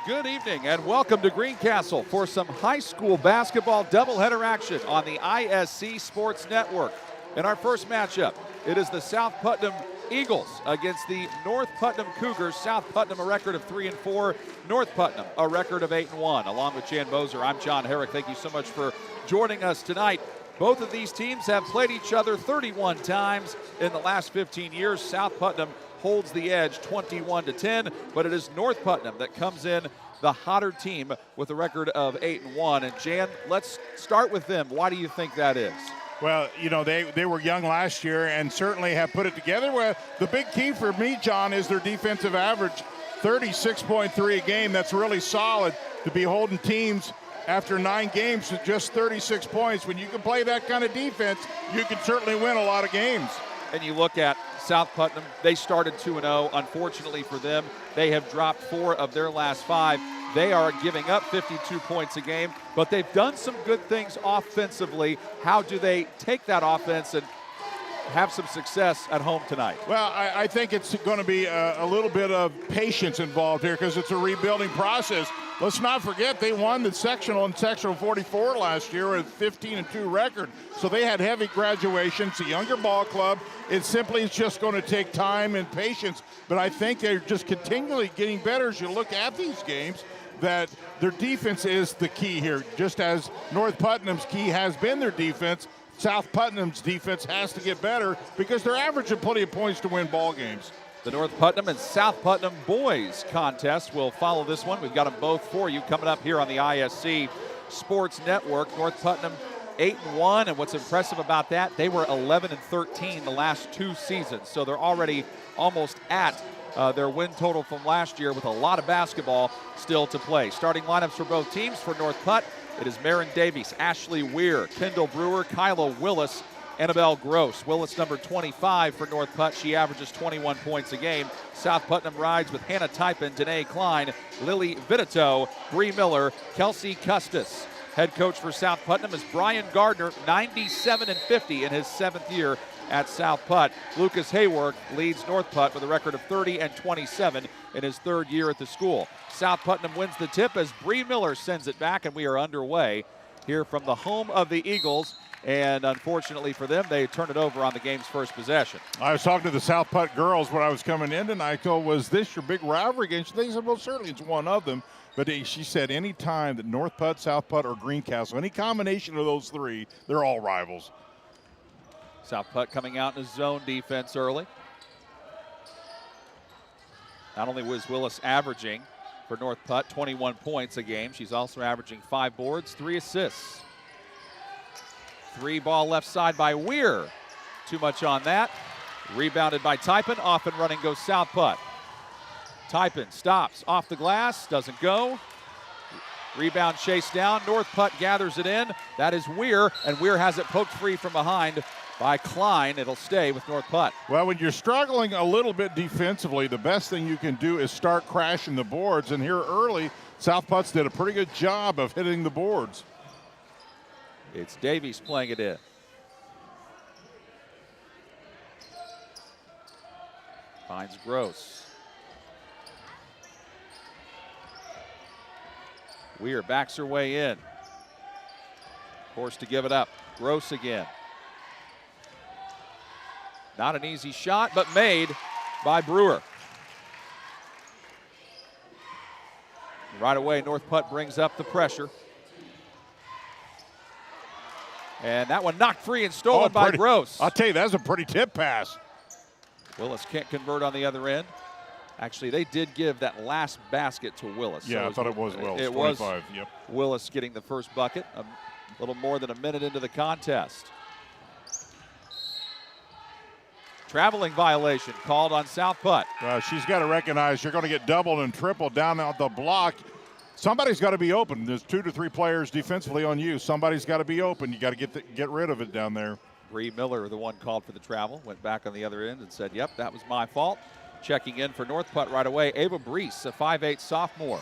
Good evening and welcome to Greencastle for some high school basketball doubleheader action on the ISC Sports Network. In our first matchup, it is the South Putnam Eagles against the North Putnam Cougars. South Putnam a record of 3-4, North Putnam a record of 8-1. Along with Jan Moser, I'm John Herrick. Thank you so much for joining us tonight. Both of these teams have played each other 31 times in the last 15 years. South Putnam holds the edge 21-10, but it is North Putnam that comes in the hotter team with a record of 8-1. And Jan, let's start with them. Why do you think that is? Well, you know, they were young last year and certainly have put it together. Well, the big key for me, John, is their defensive average, 36.3 a game. That's really solid to be holding teams after 9 games to just 36 points. When you can play that kind of defense, you can certainly win a lot of games. And you look at South Putnam, they started 2-0. Unfortunately for them, they have dropped 4 of their last 5. They are giving up 52 points a game, but they've done some good things offensively. How do they take that offense and have some success at home tonight? Well, I think it's going to be a little bit of patience involved here because it's a rebuilding process. Let's not forget they won the sectional in Sectional 44 last year with a 15-2 record. So they had heavy graduations, a younger ball club. It simply is just going to take time and patience. But I think they're just continually getting better as you look at these games, that their defense is the key here. Just as North Putnam's key has been their defense, South Putnam's defense has to get better because they're averaging plenty of points to win ball games. The North Putnam and South Putnam boys contest will follow this one. We've got them both for you coming up here on the ISC Sports Network. North Putnam 8-1, and what's impressive about that, they were 11-13 the last 2 seasons, so they're already almost at their win total from last year with a lot of basketball still to play. Starting lineups for both teams. For North Put, it is Marin Davies, Ashley Weir, Kendall Brewer, Kyla Willis, Annabelle Gross. Willis, number 25 for North Put. She averages 21 points a game. South Putnam rides with Hannah Typin, Danae Klein, Lily Vitito, Bree Miller, Kelsey Custis. Head coach for South Putnam is Brian Gardner, 97-50 in his 7th year at South Put. Lucas Hayworth leads North Put with a record of 30-27 in his 3rd year at the school. South Putnam wins the tip as Bree Miller sends it back, and we are underway here from the home of the Eagles. And unfortunately for them, they turn it over on the game's first possession. I was talking to the South Put girls when I was coming in tonight. So was this your big rivalry game? They said, well, certainly it's one of them. But she said any time that North Put, South Put, or Greencastle, any combination of those 3, they're all rivals. South Put coming out in a zone defense early. Not only was Willis averaging for North Put 21 points a game, she's also averaging 5 boards, 3 assists. 3 ball left side by Weir. Too much on that. Rebounded by Typin. Off and running goes South Put. Typin stops off the glass, doesn't go. Rebound chased down. North Put gathers it in. That is Weir, and Weir has it poked free from behind by Klein. It'll stay with North Put. Well, when you're struggling a little bit defensively, the best thing you can do is start crashing the boards. And here early, South Put's did a pretty good job of hitting the boards. It's Davies playing it in. Finds Gross. Weir backs her way in. Forced to give it up. Gross again. Not an easy shot, but made by Brewer. Right away, North Put brings up the pressure. And that one knocked free and stolen by Gross. I'll tell you, that's a pretty tip pass. Willis can't convert on the other end. Actually, they did give that last basket to Willis. Yeah, so I thought it was Willis. It 25, was yep. Willis getting the first bucket a little more than a minute into the contest. Traveling violation called on South Put. She's got to recognize you're going to get doubled and tripled down out the block. Somebody's got to be open. There's 2 to 3 players defensively on you. Somebody's got to be open. You got to get rid of it down there. Bree Miller, the one called for the travel, went back on the other end and said, yep, that was my fault. Checking in for North Put right away, Ava Brees, a 5'8" sophomore.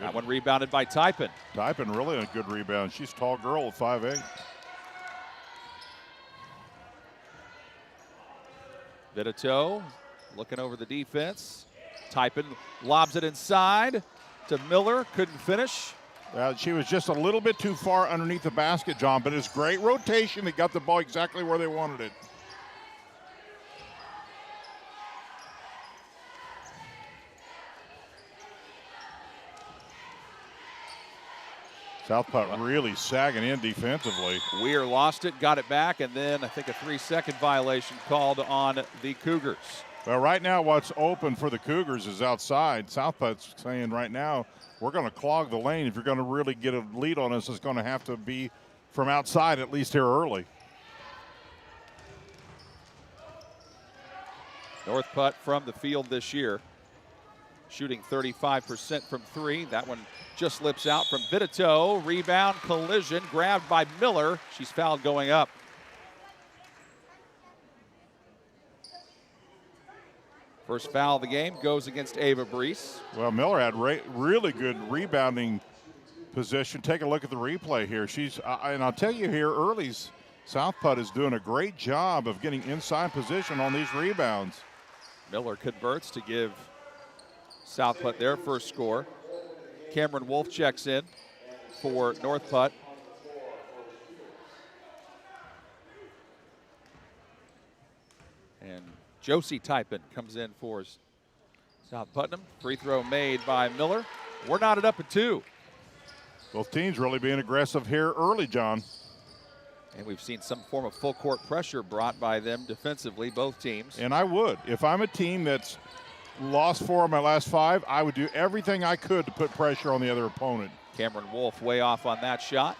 That one rebounded by Typin. Typin really a good rebound. She's a tall girl at 5'8". Vitito looking over the defense. Typin lobs it inside to Miller, couldn't finish. She was just a little bit too far underneath the basket, John, but it's great rotation. They got the ball exactly where they wanted it. South Putt really sagging in defensively. Weir lost it, got it back, and then I think a 3-second violation called on the Cougars. Well, right now what's open for the Cougars is outside. South Putt's saying right now, we're going to clog the lane. If you're going to really get a lead on us, it's going to have to be from outside, at least here early. North Putt from the field this year, shooting 35% from three. That one just slips out from Vitito. Rebound, collision, grabbed by Miller. She's fouled going up. First foul of the game goes against Ava Brees. Well, Miller had really good rebounding position. Take a look at the replay here. And I'll tell you here, early South Putt is doing a great job of getting inside position on these rebounds. Miller converts to give South Putt their first score. Cameron Wolf checks in for North Putt. And Josie Typin comes in for South Putnam. Free throw made by Miller. We're knotted up at 2. Both teams really being aggressive here early, John. And we've seen some form of full court pressure brought by them defensively, both teams. And I would. If I'm a team that's lost 4 of my last 5, I would do everything I could to put pressure on the other opponent. Cameron Wolf way off on that shot.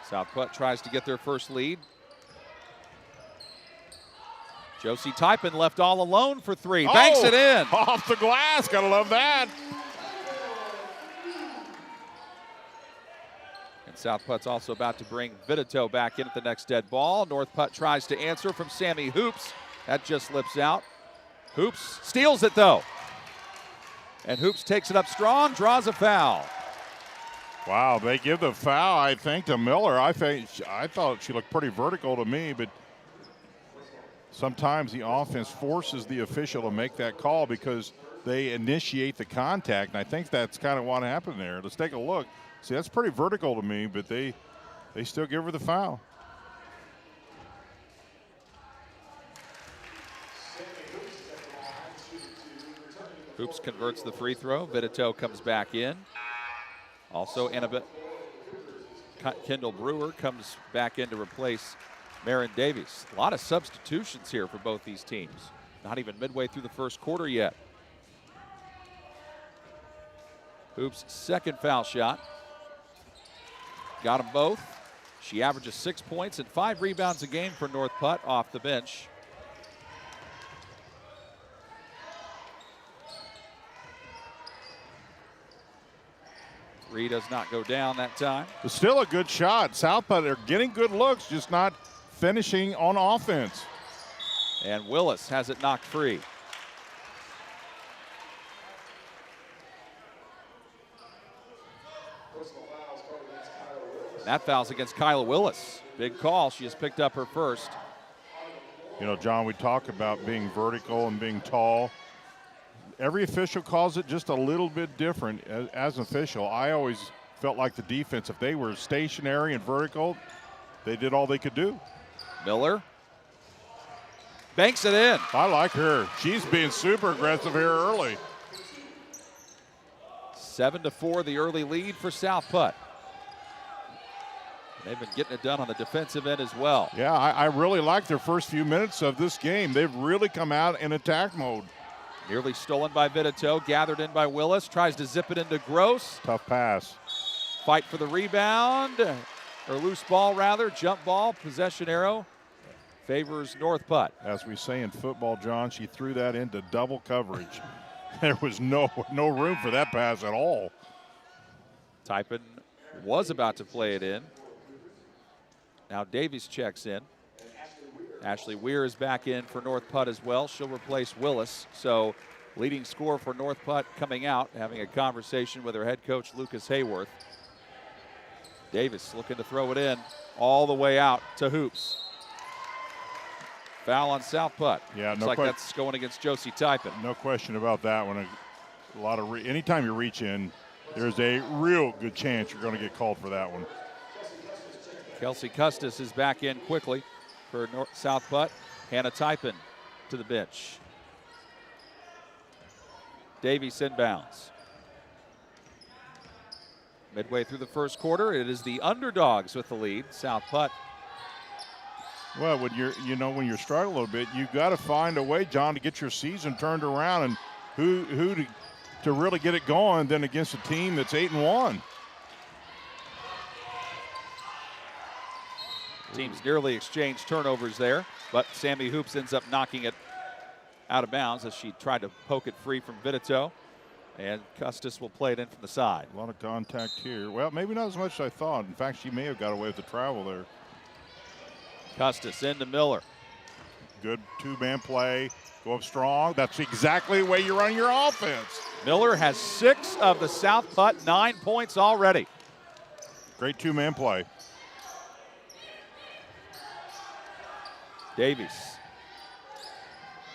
South Putt tries to get their first lead. Josie Typin left all alone for 3. Banks it in. Off the glass. Gotta love that. And South Putt's also about to bring Vitito back in at the next dead ball. North Putt tries to answer from Sammy Hoops. That just slips out. Hoops steals it though. And Hoops takes it up strong, draws a foul. Wow, they give the foul, I think, to Miller. I thought she looked pretty vertical to me, but sometimes the offense forces the official to make that call because they initiate the contact, and I think that's kind of what happened there. Let's take a look. See, that's pretty vertical to me, but they still give her the foul. Hoops converts the free throw. Vitito comes back in. Also, Kendall Brewer comes back in to replace Marin Davies. A lot of substitutions here for both these teams. Not even midway through the first quarter yet. Hoops' second foul shot. Got them both. She averages 6 points and 5 rebounds a game for North Putt off the bench. Three does not go down that time. It's still a good shot. South Putt are getting good looks, just not finishing on offense. And Willis has it knocked free. That foul's against Kyla Willis. Big call. She has picked up her first. You know, John, we talk about being vertical and being tall. Every official calls it just a little bit different. As an official, I always felt like the defense, if they were stationary and vertical, they did all they could do. Miller banks it in. I like her. She's being super aggressive here early. 7-4, the early lead for South Putt. They've been getting it done on the defensive end as well. Yeah, I really like their first few minutes of this game. They've really come out in attack mode. Nearly stolen by Vitito, gathered in by Willis, tries to zip it into Gross. Tough pass. Fight for the rebound, or loose ball rather, jump ball, possession arrow, favors North Putt. As we say in football, John, she threw that into double coverage. There was no room for that pass at all. Typin was about to play it in. Now Davies checks in. Ashley Weir is back in for North Putt as well. She'll replace Willis. So leading scorer for North Putt coming out, having a conversation with her head coach, Lucas Hayworth. Davis looking to throw it in all the way out to Hoops. Foul on South Putt. Yeah, Looks like that's going against Josie Typin. No question about that one. Anytime you reach in, there's a real good chance you're going to get called for that one. Kelsey Custis is back in quickly for South Putt. Hannah Typin to the bench. Davies inbounds. Midway through the first quarter, it is the underdogs with the lead. South Putt. Well, when you're struggling a little bit, you've got to find a way, John, to get your season turned around, and who to really get it going than against a team that's 8-1. Teams nearly exchanged turnovers there, but Sammy Hoops ends up knocking it out of bounds as she tried to poke it free from Vitito. And Custis will play it in from the side. A lot of contact here. Well, maybe not as much as I thought. In fact, she may have got away with the travel there. Custis into Miller. Good two-man play. Go up strong. That's exactly the way you run your offense. Miller has 6 of the South Putt 9 points already. Great two-man play. Davies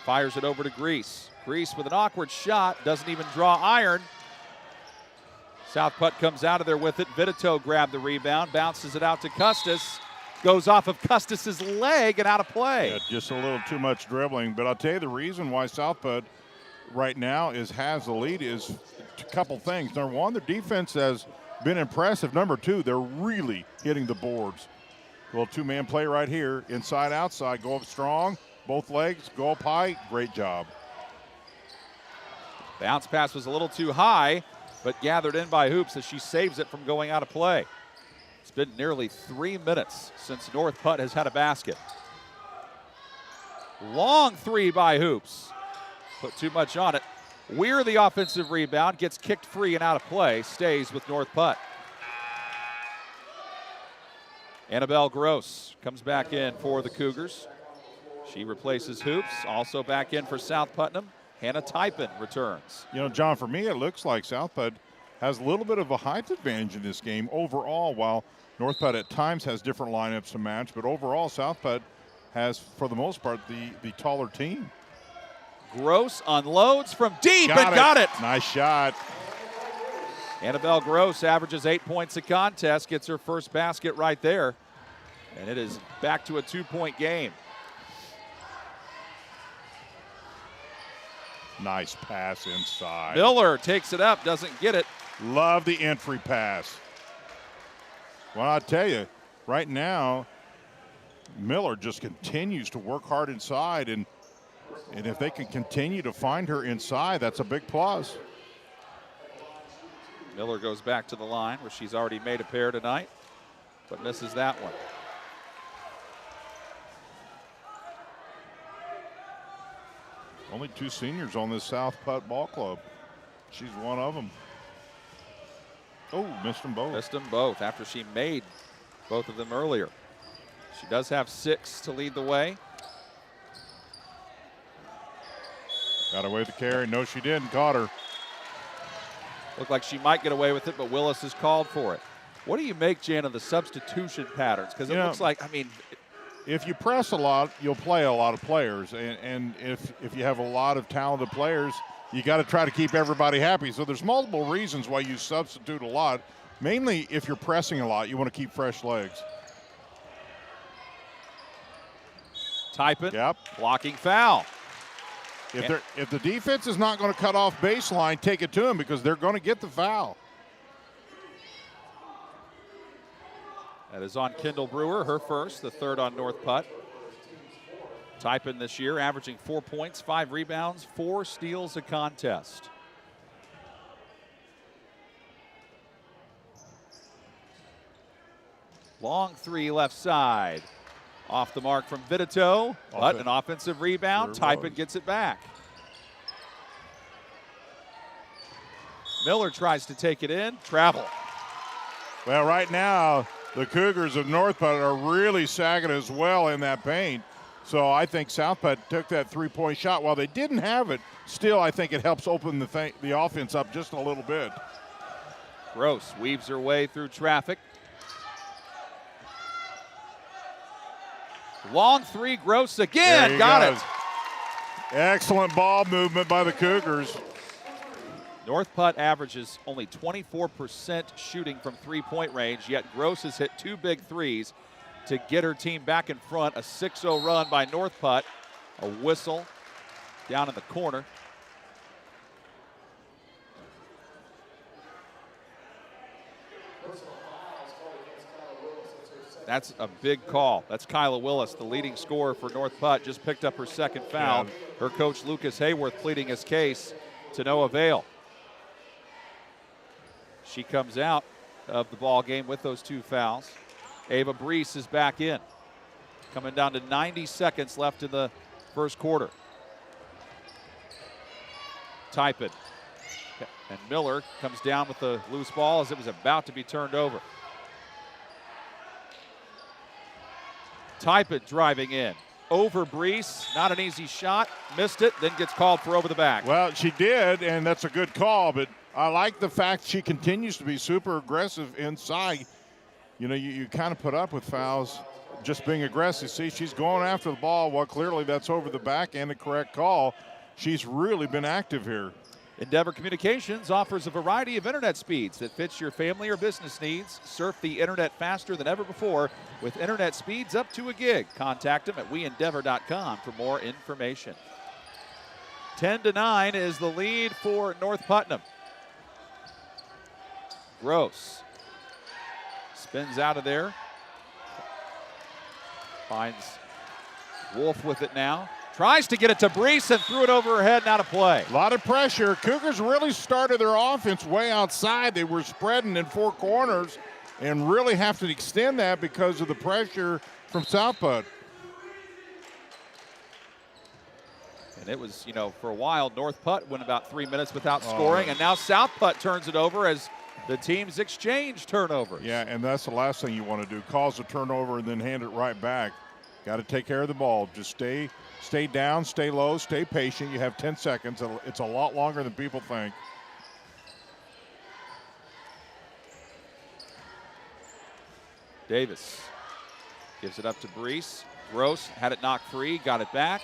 fires it over to Grease. Grease with an awkward shot, doesn't even draw iron. South Putt comes out of there with it. Vitito grabbed the rebound, bounces it out to Custis. Goes off of Custis's leg and out of play. Yeah, just a little too much dribbling. But I'll tell you the reason why South Putt right now has the lead is a couple things. Number one, their defense has been impressive. Number two, they're really hitting the boards. A little two-man play right here, inside, outside. Go up strong, both legs, go up high. Great job. Bounce pass was a little too high, but gathered in by Hoops as she saves it from going out of play. It's been nearly 3 minutes since North Putt has had a basket. Long three by Hoops. Put too much on it. Weir, the offensive rebound, gets kicked free and out of play, stays with North Putt. Annabelle Gross comes back in for the Cougars. She replaces Hoops. Also back in for South Putnam, Hannah Typin returns. You know, John, for me, it looks like South Putt has a little bit of a height advantage in this game overall, while North Putt at times has different lineups to match. But overall, South Putt has, for the most part, the taller team. Gross unloads from deep and got it. Nice shot. Annabelle Gross averages 8 points a contest, gets her first basket right there. And it is back to a 2-point game. Nice pass inside. Miller takes it up, doesn't get it. Love the entry pass. Well, I tell you, right now, Miller just continues to work hard inside, and if they can continue to find her inside, that's a big plus. Miller goes back to the line where she's already made a pair tonight, but misses that one. Only 2 seniors on this South Putt ball club. She's one of them. Oh, missed them both. Missed them both after she made both of them earlier. She does have 6 to lead the way. Got away with the carry. No, she didn't. Caught her. Looked like she might get away with it, but Willis is called for it. What do you make, Jan, of the substitution patterns? Because it looks like, I mean, if you press a lot, you'll play a lot of players. And if you have a lot of talented players, you got to try to keep everybody happy. So there's multiple reasons why you substitute a lot. Mainly if you're pressing a lot, you want to keep fresh legs. Typin, Yep. blocking foul. If the defense is not going to cut off baseline, take it to them because they're going to get the foul. That is on Kendall Brewer, her first, the third on North Putt. Typin this year averaging 4 points, 5 rebounds, 4 steals a contest. Long three left side. Off the mark from Vitito, but an offensive rebound. Typin gets it back. Miller tries to take it in, travel. Well, right now, the Cougars of North Putt are really sagging as well in that paint. So I think South Putt took that three-point shot. While they didn't have it, still I think it helps open the offense up just a little bit. Gross weaves her way through traffic. Long three, Gross again. Got it. Excellent ball movement by the Cougars. North Putt averages only 24% shooting from three-point range, yet Gross has hit 2 big threes to get her team back in front. A 6-0 run by North Putt. A whistle down in the corner. That's a big call. That's Kyla Willis, the leading scorer for North Putt, just picked up her second foul. Yeah. Her coach, Lucas Hayworth, pleading his case to no avail. She comes out of the ball game with those 2 fouls. Ava Brees is back in. Coming down to 90 seconds left in the first quarter. Typin. And Miller comes down with the loose ball as it was about to be turned over. Typin driving in. Over Brees, not an easy shot, missed it, then gets called for over the back. Well, she did, and that's a good call, but I like the fact she continues to be super aggressive inside. You know, you kind of put up with fouls just being aggressive. See, she's going after the ball. Well, clearly that's over the back and the correct call. She's really been active here. Endeavor Communications offers a variety of internet speeds that fits your family or business needs. Surf the internet faster than ever before with internet speeds up to a gig. Contact them at weendeavor.com for more information. 10-9 is the lead for North Putnam. Gross spins out of there. Finds Wolf with it now. Tries to get it to Brees and threw it over her head and out of play. A lot of pressure. Cougars really started their offense way outside. They were spreading in 4 corners and really have to extend that because of the pressure from South Putt. And it was, you know, for a while, North Putt went about 3 minutes without scoring, and now South Putt turns it over as the teams exchange turnovers. Yeah, and that's the last thing you want to do, cause a turnover and then hand it right back. Got to take care of the ball. Just stay down, stay low, stay patient. You have 10 seconds. It's a lot longer than people think. Davis gives it up to Brees. Gross had it knocked free, got it back.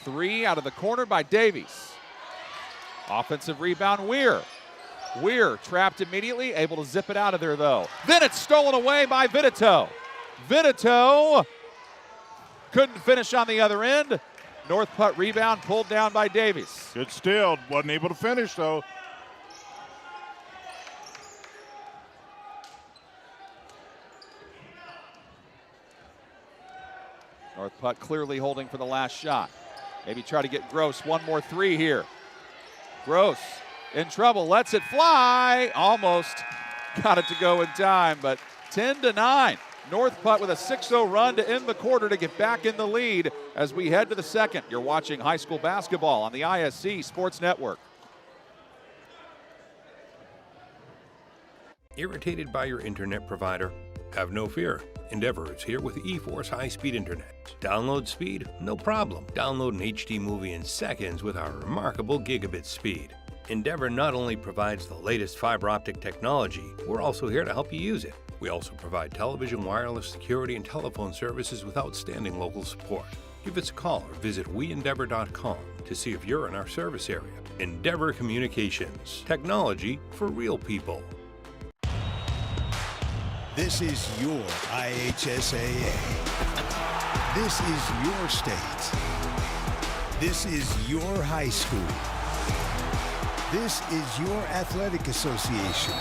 3 out of the corner by Davies. Offensive rebound, Weir. Weir trapped immediately, able to zip it out of there though. Then it's stolen away by Vitito. Vitito couldn't finish on the other end. North Putt rebound pulled down by Davies. Good steal, wasn't able to finish though. North Putt clearly holding for the last shot. Maybe try to get Gross one more 3 here. Gross in trouble, lets it fly. Almost got it to go in time, but 10-9. North Putt with a 6-0 run to end the quarter to get back in the lead as we head to the second. You're watching high school basketball on the IHSAA Sports Network. Irritated by your internet provider? Have no fear. Endeavor is here with eForce high-speed internet. Download speed? No problem. Download an HD movie in seconds with our remarkable gigabit speed. Endeavor not only provides the latest fiber optic technology, we're also here to help you use it. We also provide television, wireless, security, and telephone services with outstanding local support. Give us a call or visit weendeavor.com to see if you're in our service area. Endeavor Communications. Technology for real people. This is your IHSAA. This is your state. This is your high school. This is your athletic association.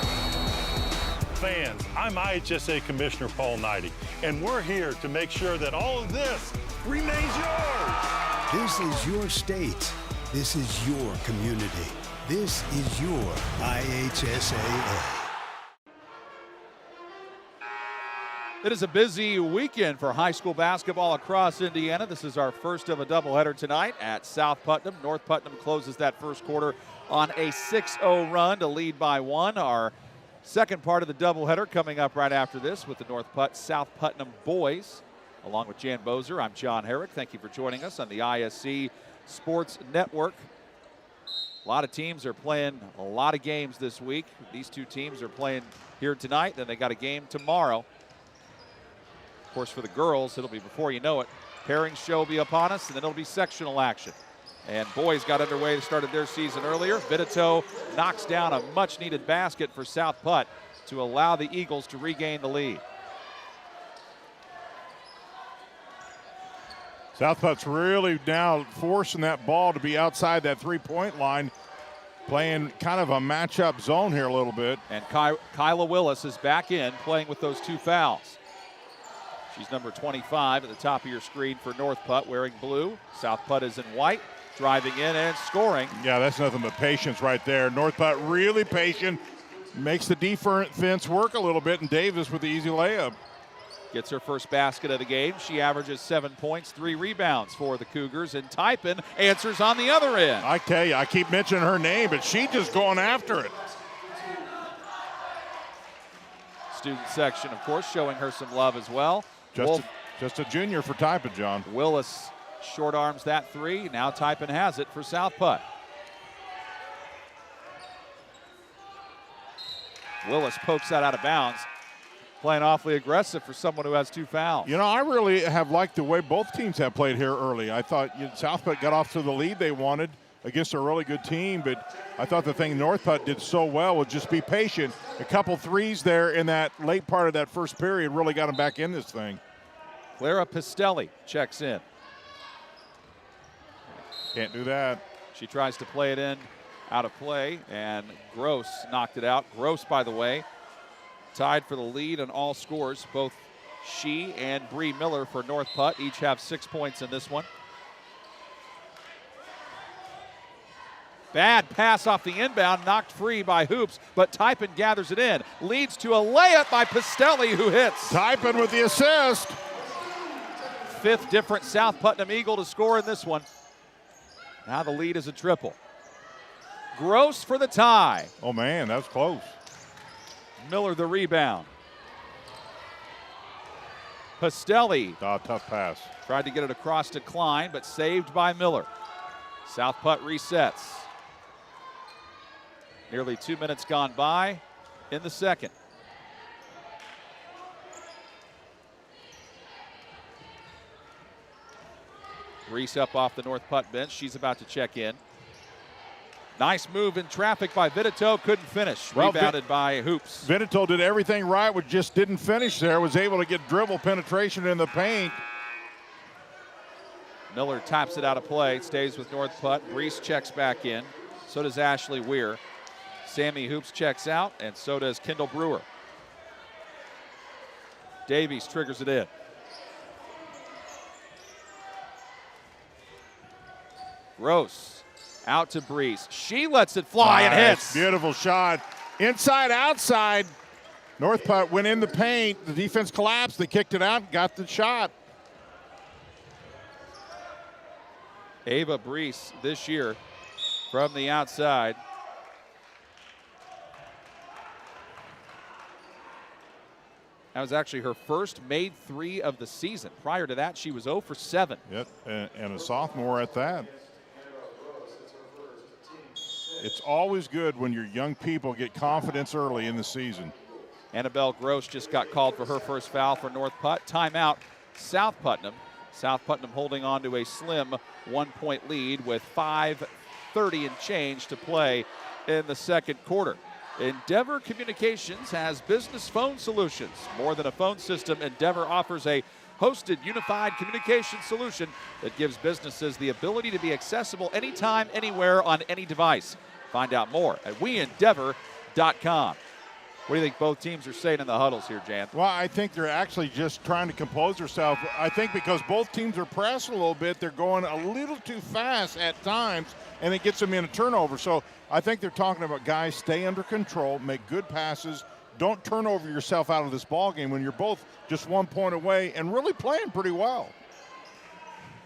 Fans, I'm IHSAA Commissioner Paul Knighty, and we're here to make sure that all of this remains yours. This is your state. This is your community. This is your IHSAA. It is a busy weekend for high school basketball across Indiana. This is our first of a doubleheader tonight at South Putnam. North Putnam closes that first quarter on a 6-0 run to lead by 1. Our second part of the doubleheader coming up right after this with the North South Putnam boys. Along with Jan Bozer, I'm John Herrick. Thank you for joining us on the IHSAA Sports Network. A lot of teams are playing a lot of games this week. These two teams are playing here tonight, then they got a game tomorrow. Of course, for the girls, it'll be before you know it. Pairing show will be upon us, and then it'll be sectional action. And boys got underway. They started their season earlier. Vitito knocks down a much-needed basket for South Putt to allow the Eagles to regain the lead. South Putt's really now forcing that ball to be outside that three-point line, playing kind of a matchup zone here a little bit. And Kyla Willis is back in, playing with those 2 fouls. She's number 25 at the top of your screen for North Putt, wearing blue. South Putt is in white, driving in and scoring. Yeah, that's nothing but patience right there. North Putt really patient, makes the defense work a little bit, and Davis with the easy layup. Gets her first basket of the game. She averages 7 points, 3 rebounds for the Cougars, and Typin answers on the other end. I tell you, I keep mentioning her name, but she's just going after it. Student section, of course, showing her some love as well. Just a junior for Typin, John. Willis short arms that 3. Now Typin has it for South Putt. Willis pokes that out of bounds. Playing awfully aggressive for someone who has 2 fouls. You know, I really have liked the way both teams have played here early. I thought South Putt got off to the lead they wanted against a really good team, but I thought the thing North Putt did so well was just be patient. A couple threes there in that late part of that first period really got them back in this thing. Clara Pistelli checks in. Can't do that. She tries to play it in, out of play, and Gross knocked it out. Gross, by the way, tied for the lead on all scores. Both she and Bree Miller for North Putt each have 6 points in this one. Bad pass off the inbound, knocked free by Hoops, but Typin gathers it in. Leads to a layup by Pistelli, who hits. Typin with the assist. 5th different South Putnam Eagle to score in this one. Now the lead is a triple. Gross for the tie. Oh, man, that was close. Miller the rebound. Pistelli. Oh, tough pass. Tried to get it across to Klein, but saved by Miller. South Putt resets. Nearly 2 minutes gone by in the second. Reese up off the North Putt bench. She's about to check in. Nice move in traffic by Vitito. Couldn't finish. Well, rebounded by Hoops. Vitito did everything right, but just didn't finish there. Was able to get dribble penetration in the paint. Miller taps it out of play. Stays with North Putt. Reese checks back in. So does Ashley Weir. Sammy Hoops checks out, and so does Kendall Brewer. Davies triggers it in. Gross out to Breeze. She lets it fly and hits. Beautiful shot. Inside, outside. North Putt went in the paint. The defense collapsed. They kicked it out, got the shot. Ava Brees this year from the outside. That was actually her first made 3 of the season. Prior to that, she was 0 for 7. Yep, and a sophomore at that. It's always good when your young people get confidence early in the season. Annabelle Gross just got called for her first foul for North Putt. Timeout, South Putnam. South Putnam holding on to a slim 1-point lead with 5:30 and change to play in the second quarter. Endeavor Communications has business phone solutions. More than a phone system, Endeavor offers a hosted unified communication solution that gives businesses the ability to be accessible anytime, anywhere, on any device. Find out more at weendeavor.com. What do you think both teams are saying in the huddles here, Jan? Well, I think they're actually just trying to compose themselves. I think because both teams are pressed a little bit, they're going a little too fast at times, and it gets them in a turnover. So I think they're talking about, guys, stay under control, make good passes, don't turn over yourself out of this ball game when you're both just 1 point away and really playing pretty well.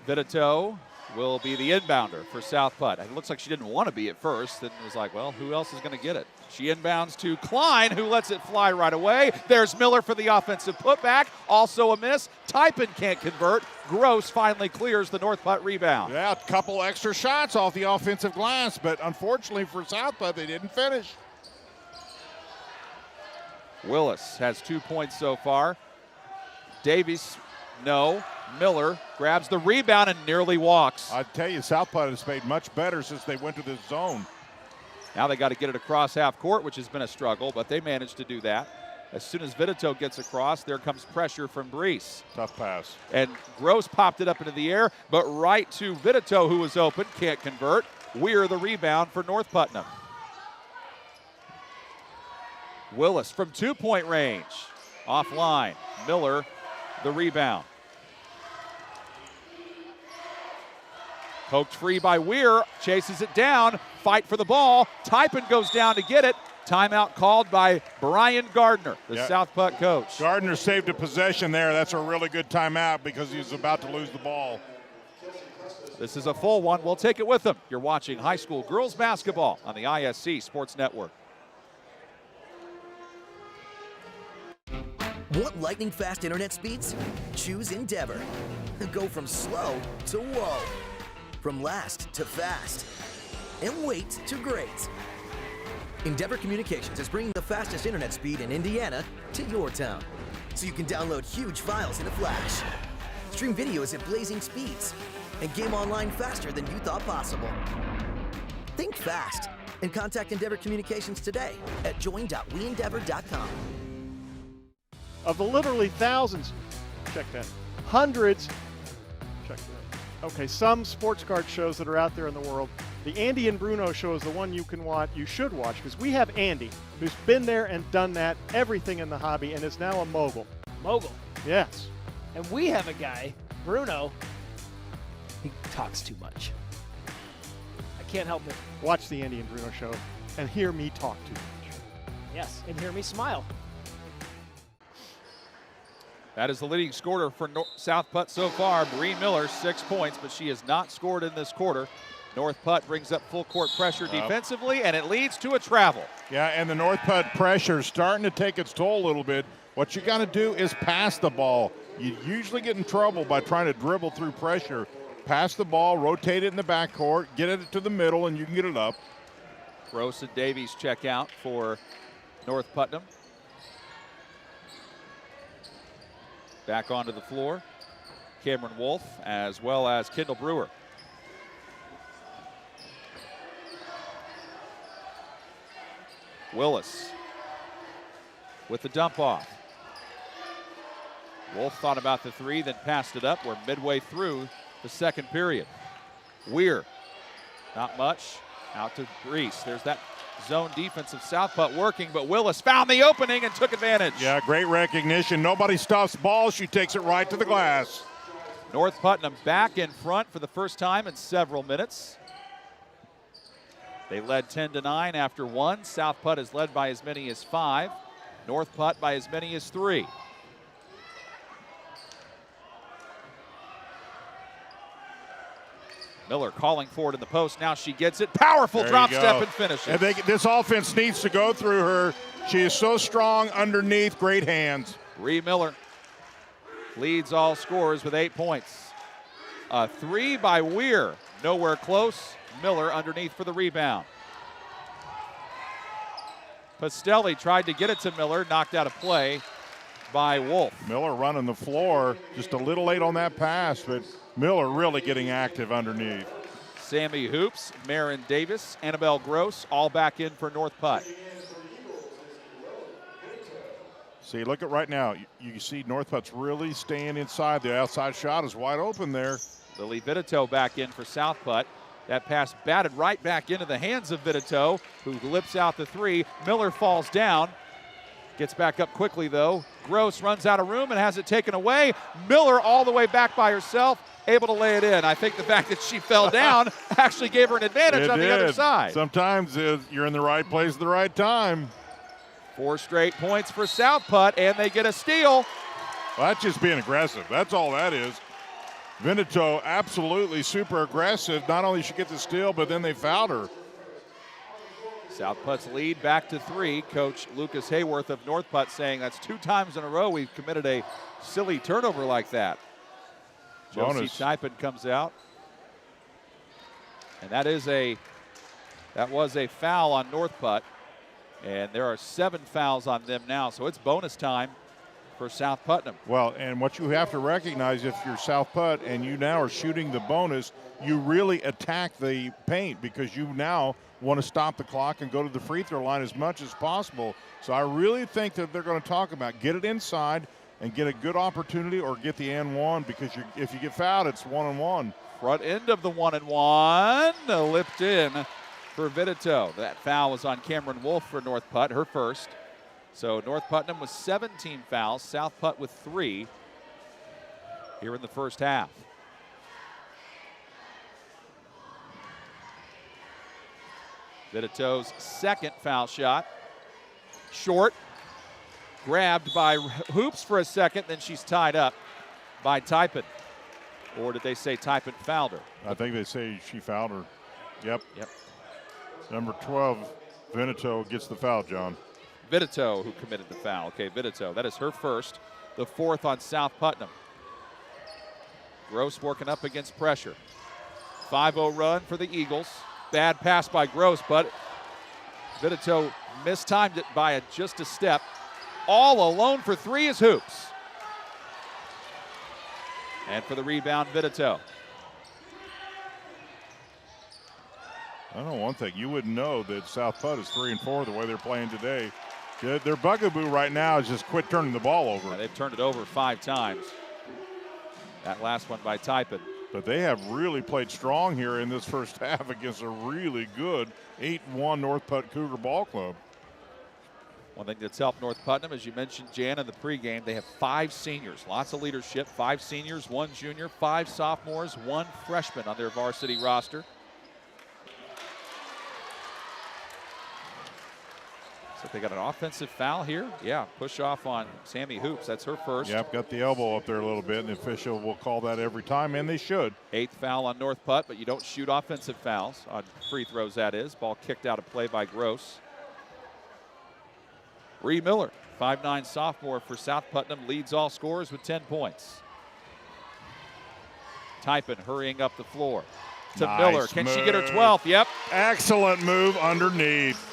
Vitito will be the inbounder for South Putt. It looks like she didn't want to be at first, and was like, well, who else is going to get it? She inbounds to Klein, who lets it fly right away. There's Miller for the offensive putback. Also a miss. Typin can't convert. Gross finally clears the North Putt rebound. Yeah, a couple extra shots off the offensive glass, but unfortunately for South Putt, they didn't finish. Willis has 2 points so far. Davies, no. Miller grabs the rebound and nearly walks. I tell you, South Putt has played much better since they went to this zone. Now they got to get it across half court, which has been a struggle, but they managed to do that. As soon as Vitito gets across, there comes pressure from Brees. Tough pass. And Gross popped it up into the air, but right to Vitito, who was open, can't convert. Weir the rebound for North Putnam. Willis from 2-point range. Offline. Miller the rebound. Poked free by Weir, chases it down, fight for the ball. Typin goes down to get it. Timeout called by Brian Gardner, the South Putt coach. Gardner saved a possession there. That's a really good timeout because he was about to lose the ball. This is a full one. We'll take it with them. You're watching high school girls basketball on the ISC Sports Network. Want lightning fast internet speeds? Choose Endeavor. Go from slow to whoa. From last to fast. And wait to great. Endeavor Communications is bringing the fastest internet speed in Indiana to your town. So you can download huge files in a flash. Stream videos at blazing speeds. And game online faster than you thought possible. Think fast and contact Endeavor Communications today at join.weendeavor.com. Of the literally thousands, check that, hundreds, check that. Okay, some sports card shows that are out there in the world. The Andy and Bruno show is the one you should watch, because we have Andy, who's been there and done that, everything in the hobby, and is now a mogul. Mogul. Yes. And we have a guy, Bruno, he talks too much. I can't help it. Watch the Andy and Bruno show and hear me talk too much. Yes, and hear me smile. That is the leading scorer for South Putt so far. Bree Miller, 6 points, but she has not scored in this quarter. North Putt brings up full court pressure defensively, and it leads to a travel. Yeah, and the North Putt pressure is starting to take its toll a little bit. What you got to do is pass the ball. You usually get in trouble by trying to dribble through pressure. Pass the ball, rotate it in the backcourt, get it to the middle, and you can get it up. Gross and Davies check out for North Putnam. Back onto the floor, Cameron Wolf as well as Kendall Brewer. Willis with the dump off. Wolf thought about the three, then passed it up. We're midway through the second period. Weir, not much, out to Reese. There's that zone defense of South Putt working, but Willis found the opening and took advantage. Yeah, great recognition. Nobody stops the ball. She takes it right to the glass. North Putnam back in front for the first time in several minutes. They led 10-9 after one. South Putt is led by as many as 5. North Putt by as many as 3. Miller calling for it in the post. Now she gets it. Powerful drop step and finishes. And this offense needs to go through her. She is so strong underneath. Great hands. Bree Miller leads all scorers with 8 points. A three by Weir. Nowhere close. Miller underneath for the rebound. Pastelli tried to get it to Miller. Knocked out of play by Wolf. Miller running the floor. Just a little late on that pass, but Miller really getting active underneath. Sammy Hoops, Marin Davis, Annabelle Gross, all back in for North Putt. See, look at right now. You see North Putt's really staying inside. The outside shot is wide open there. Lily Vitito back in for South Putt. That pass batted right back into the hands of Vitito, who lips out the three. Miller falls down. Gets back up quickly, though. Gross runs out of room and has it taken away. Miller all the way back by herself, able to lay it in. I think the fact that she fell down actually gave her an advantage on the other side. Sometimes you're in the right place at the right time. 4 straight points for South Putt, and they get a steal. Well, that's just being aggressive. That's all that is. Vinito absolutely super aggressive. Not only she gets the steal, but then they fouled her. South Putt's lead back to 3. Coach Lucas Hayworth of North Putt saying that's 2 times in a row we've committed a silly turnover like that. Josie Typin comes out. And that was a foul on North Putt. And there are 7 fouls on them now, so it's bonus time for South Putnam. Well, and what you have to recognize, if you're South Putt and you now are shooting the bonus, you really attack the paint because you now want to stop the clock and go to the free throw line as much as possible. So I really think that they're going to talk about get it inside and get a good opportunity or get the and one, because if you get fouled, it's 1-on-1. Front end of the 1-and-1, lipped in for Vitito. That foul was on Cameron Wolf for North Putt, her first. So North Putnam with 17 fouls, South Putt with 3 here in the first half. Vitito's second foul shot. Short, grabbed by Hoops for a second, then she's tied up by Typin. Or did they say Typin fouled her? I think they say she fouled her. Yep. Yep. Number 12, Veneto gets the foul, John. Vitito who committed the foul. Okay, Vitito, that is her first, the fourth on South Putnam. Gross working up against pressure. 5-0 run for the Eagles. Bad pass by Gross, but Vitito mistimed it by just a step. All alone for 3 is Hoops. And for the rebound, Vitito. I know one thing. You wouldn't know that South Putt is 3-4 the way they're playing today. Their bugaboo right now is just quit turning the ball over. Yeah, they've turned it over 5 times. That last one by Typin. But they have really played strong here in this first half against a really good 8-1 North Putt Cougar ball club. One thing that's helped North Putnam, as you mentioned, Jan, in the pregame, they have 5 seniors. Lots of leadership. 5 seniors, 1 junior, 5 sophomores, 1 freshman on their varsity roster. So they got an offensive foul here. Yeah, push off on Sammy Hoops. That's her first. Yep, got the elbow up there a little bit, and the official will call that every time, and they should. 8th foul on North Putt, but you don't shoot offensive fouls on free throws, that is. Ball kicked out of play by Gross. Bree Miller, 5'9" sophomore for South Putnam, leads all scorers with 10 points. Typin hurrying up the floor to Nice Miller. Can she move. get her 12th? Yep. Excellent move underneath.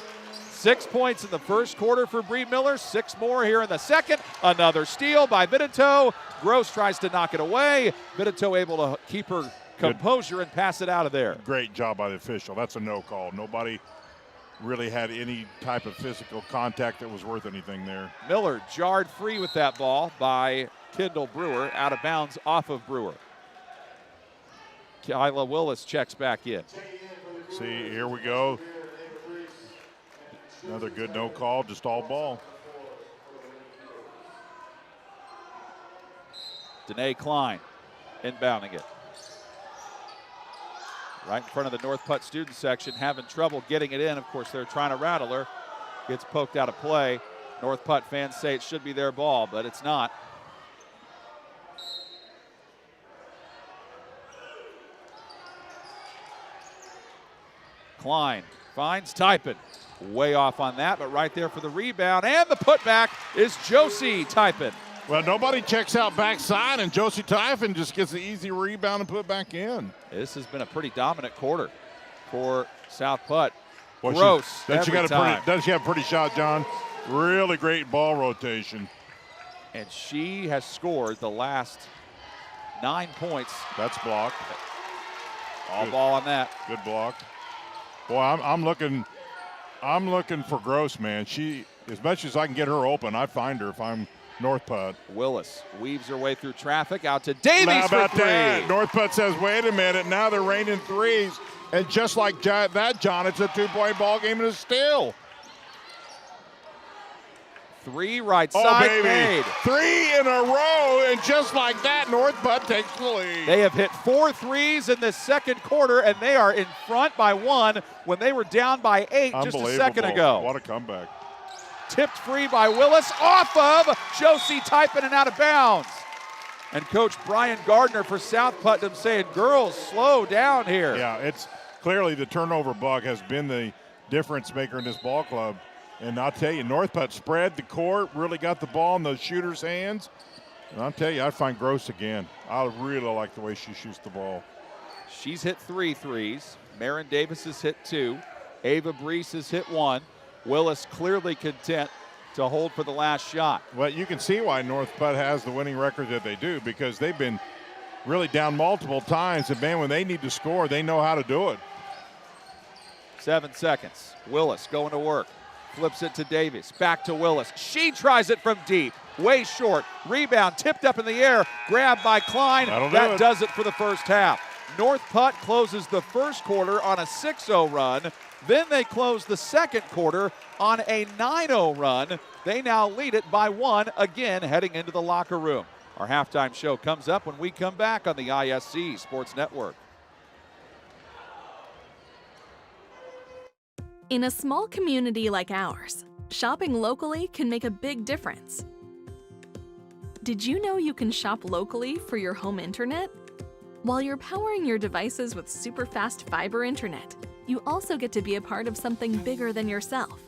6 points in the first quarter for Bree Miller. 6 more here in the second. Another steal by Vitito. Gross tries to knock it away. Vitito able to keep her composure and pass it out of there. Great job by the official. That's a no call. Nobody really had any type of physical contact that was worth anything there. Miller jarred free with that ball by Kendall Brewer, out of bounds off of Brewer. Kyla Willis checks back in. See, here we go. Another good no call, just all ball. Danae Klein inbounding it. Right in front of the North Putt student section, having trouble getting it in. Of course, they're trying to rattle her. Gets poked out of play. North Putt fans say it should be their ball, but it's not. Klein finds Typin. Way off on that, but right there for the rebound. And the putback is Josie Typin. Well, nobody checks out backside, and Josie Typin just gets the easy rebound and put back in. This has been a pretty dominant quarter for South Putt. Well, Gross doesn't every time. she have a pretty shot, John? Really great ball rotation. And she has scored the last 9 points. That's blocked. All ball on that. Good block. Boy, I'm looking for Gross, man. She, as much as I can get her open, I find her if I'm North Putt. Willis weaves her way through traffic out to Davies How about for 3. that? North Putt says, wait a minute, now they're raining threes. And just like that, John, it's a 2-point ball game and it's still. 3 right side made. 3 in a row, and just like that, North Putt takes the lead. They have hit 4 threes in this second quarter, and they are in front by 1 when they were down by 8 just a second ago. What a comeback. Tipped free by Willis off of Josie Typin and out of bounds. And Coach Brian Gardner for South Putnam saying, girls, slow down here. Yeah, it's clearly the turnover bug has been the difference maker in this ball club. And I'll tell you, North Putt spread the court, really got the ball in those shooters' hands. And I'll tell you, I'd find Gross again. I really like the way she shoots the ball. She's hit 3 threes. Marin Davis has hit 2. Ava Brees has hit 1. Willis clearly content to hold for the last shot. Well, you can see why North Putt has the winning record that they do, because they've been really down multiple times, and man, when they need to score, they know how to do it. 7 seconds. Willis going to work. Flips it to Davis. Back to Willis. She tries it from deep. Way short. Rebound tipped up in the air. Grabbed by Klein. That does it for the first half. North Putt closes the first quarter on a 6-0 run. Then they close the second quarter on a 9-0 run. They now lead it by 1, again heading into the locker room. Our halftime show comes up when we come back on the ISC Sports Network. In a small community like ours, shopping locally can make a big difference. Did you know you can shop locally for your home internet? While you're powering your devices with super fast fiber internet, you also get to be a part of something bigger than yourself.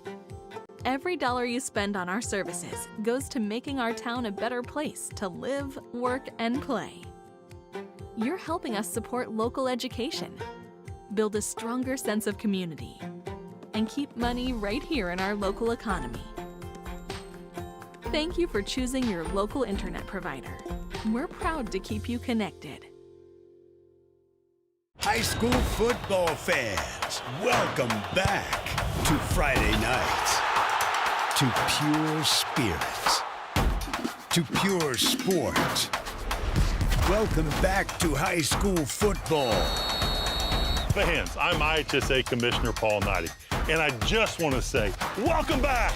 Every dollar you spend on our services goes to making our town a better place to live, work, and play. You're helping us support local education, build a stronger sense of community, and keep money right here in our local economy. Thank you for choosing your local internet provider. We're proud to keep you connected. High school football fans, welcome back to Friday night, to pure spirits, to pure sport. Welcome back to high school football. Fans, I'm IHSAA Commissioner Paul Knighty, and I just want to say, welcome back!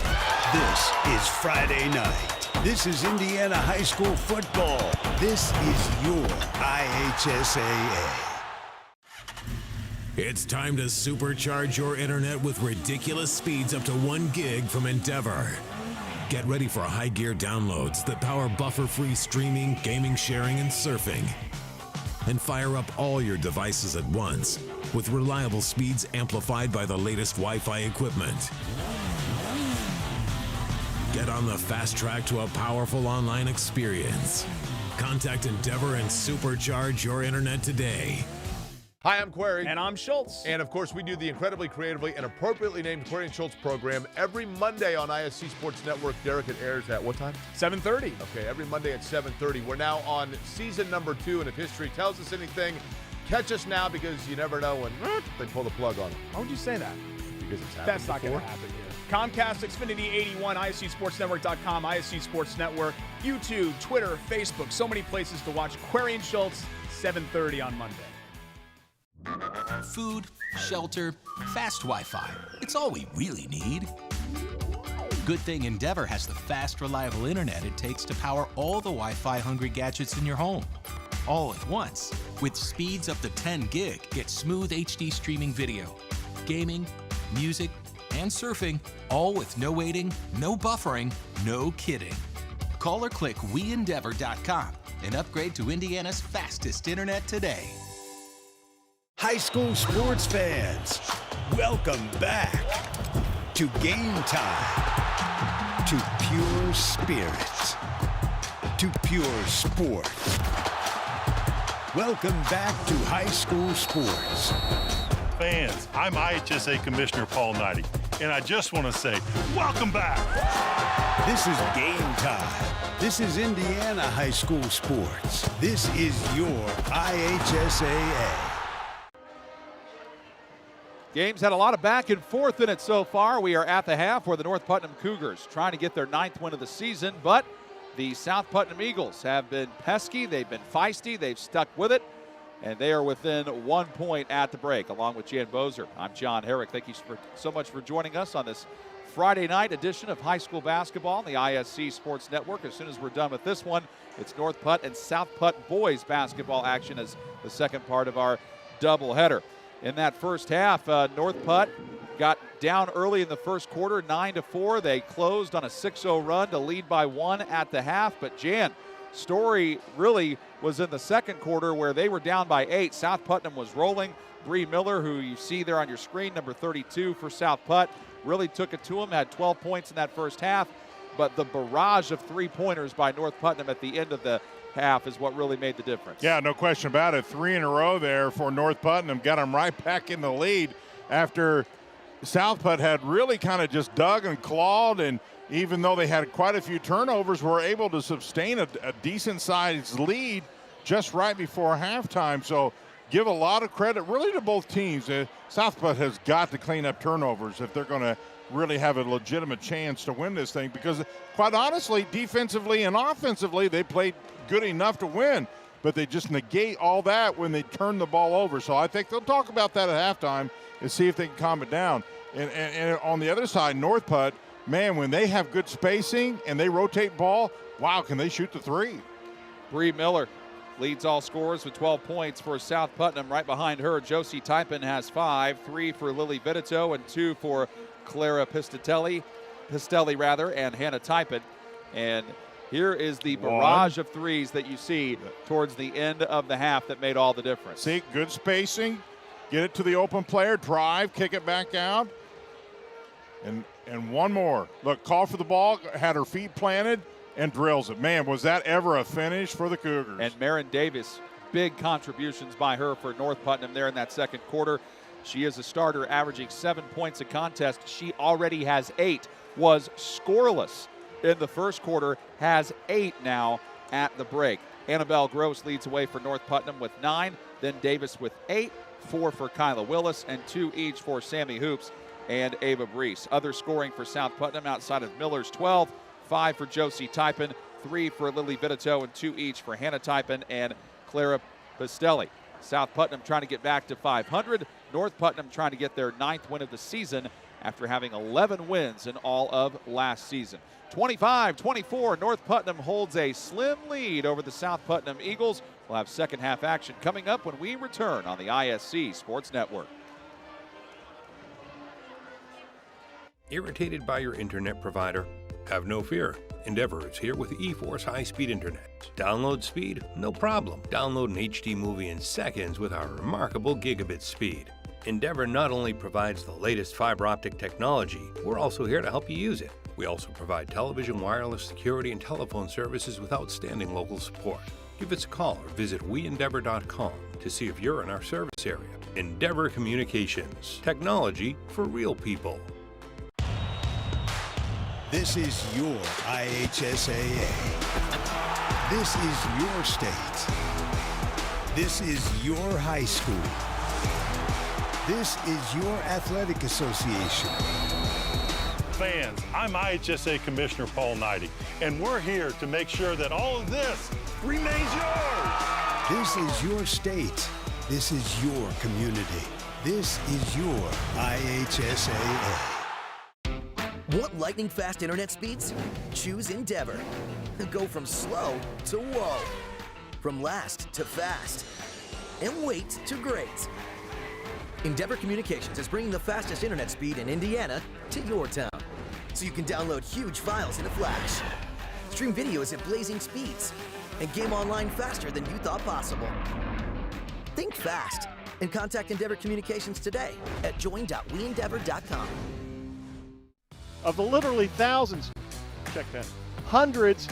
This is Friday night. This is Indiana high school football. This is your IHSAA. It's time to supercharge your internet with ridiculous speeds up to 1 gig from Endeavor. Get ready for high gear downloads that power buffer-free streaming, gaming, sharing, and surfing. And fire up all your devices at once with reliable speeds amplified by the latest Wi-Fi equipment. Get on the fast track to a powerful online experience. Contact Endeavor and supercharge your internet today. Hi, I'm Query. And I'm Schultz. And of course, we do the incredibly creatively and appropriately named Query and Schultz program every Monday on ISC Sports Network. Derek, it airs at what time? 7:30. Okay, every Monday at 7:30. We're now on season number 2, and if history tells us anything, catch us now, because you never know when they pull the plug on it. Why would you say that? Because it's happened That's not before. going to happen here. Comcast, Xfinity 81, ISCSportsNetwork.com, ISC Sports Network, YouTube, Twitter, Facebook, so many places to watch Query and Schultz, 7:30 on Monday. Food, shelter, fast Wi-Fi. It's all we really need. Good thing Endeavor has the fast, reliable internet it takes to power all the Wi-Fi hungry gadgets in your home. All at once. With speeds up to 10 gig, get smooth HD streaming video, gaming, music, and surfing, all with no waiting, no buffering, no kidding. Call or click WeEndeavor.com and upgrade to Indiana's fastest internet today. High school sports fans, welcome back to Game Time, to pure spirit, to pure sport. Welcome back to high school sports. Fans, I'm IHSAA Commissioner Paul Knighty, and I just want to say, welcome back! This is Game Time. This is Indiana high school sports. This is your IHSAA. Game's had a lot of back and forth in it so far. We are at the half where the North Putnam Cougars trying to get their 9th win of the season, but the South Putnam Eagles have been pesky, they've been feisty, they've stuck with it, and they are within 1 point at the break, along with Jan Bozer. I'm John Herrick. Thank you so much for joining us on this Friday night edition of high school basketball on the ISC Sports Network. As soon as we're done with this one, it's North Putt and South Putt boys basketball action as the second part of our doubleheader. In that first half, North Putt got down early in the first quarter, 9-4. They closed on a 6-0 run to lead by 1 at the half. But Jan, story really was in the second quarter where they were down by 8. South Putnam was rolling. Bree Miller, who you see there on your screen, number 32 for South Putt, really took it to him, had 12 points in that first half. But the barrage of three-pointers by North Putnam at the end of the half is what really made the difference. Yeah, no question about it. 3 in a row there for North Putnam. Got them right back in the lead after South Putt had really kind of just dug and clawed and even though they had quite a few turnovers, were able to sustain a decent-sized lead just right before halftime. So give a lot of credit really to both teams. South Putt has got to clean up turnovers if they're going to really have a legitimate chance to win this thing, because quite honestly, defensively and offensively, they played good enough to win, but they just negate all that when they turn the ball over. So I think they'll talk about that at halftime and see if they can calm it down. And on the other side, North Putt, man, when they have good spacing and they rotate ball, wow, can they shoot the three. Bree Miller leads all scorers with 12 points for South Putnam. Right behind her, Josie Typin has 5, 3 for Lily Vitito and 2 for Clara Pistelli, and Hannah Typin. And here is the barrage of threes that you see towards the end of the half that made all the difference. See, good spacing, get it to the open player, drive, kick it back out. And one more. Look, call for the ball, had her feet planted, and drills it. Man, was that ever a finish for the Cougars. And Marin Davis, big contributions by her for North Putnam there in that second quarter. She is a starter, averaging 7 points a contest. She already has 8, was scoreless in the first quarter, has 8 now at the break. Annabelle Gross leads away for North Putnam with 9, then Davis with 8, 4 for Kyla Willis, and 2 each for Sammy Hoops and Ava Brees. Other scoring for South Putnam outside of Miller's 12, 5 for Josie Typin, 3 for Lily Vitito, and 2 each for Hannah Typin and Clara Pistelli. South Putnam trying to get back to 500. North Putnam trying to get their 9th win of the season after having 11 wins in all of last season. 25-24, North Putnam holds a slim lead over the South Putnam Eagles. We'll have second half action coming up when we return on the ISC Sports Network. Irritated by your internet provider? Have no fear. Endeavor is here with eForce high-speed internet. Download speed? No problem. Download an HD movie in seconds with our remarkable gigabit speed. Endeavor not only provides the latest fiber optic technology, we're also here to help you use it. We also provide television, wireless, security, and telephone services with outstanding local support. Give us a call or visit weendeavor.com to see if you're in our service area. Endeavor Communications. Technology for real people. This is your IHSAA. This is your state. This is your high school. This is your athletic association. Fans, I'm IHSAA Commissioner Paul Knighty, and we're here to make sure that all of this remains yours. This is your state. This is your community. This is your IHSAA. Want lightning-fast internet speeds? Choose Endeavor. Go from slow to whoa. From last to fast. And wait to great. Endeavor Communications is bringing the fastest internet speed in Indiana to your town. So you can download huge files in a flash, stream videos at blazing speeds, and game online faster than you thought possible. Think fast and contact Endeavor Communications today at join.weendeavor.com. Of the literally thousands, check that, hundreds,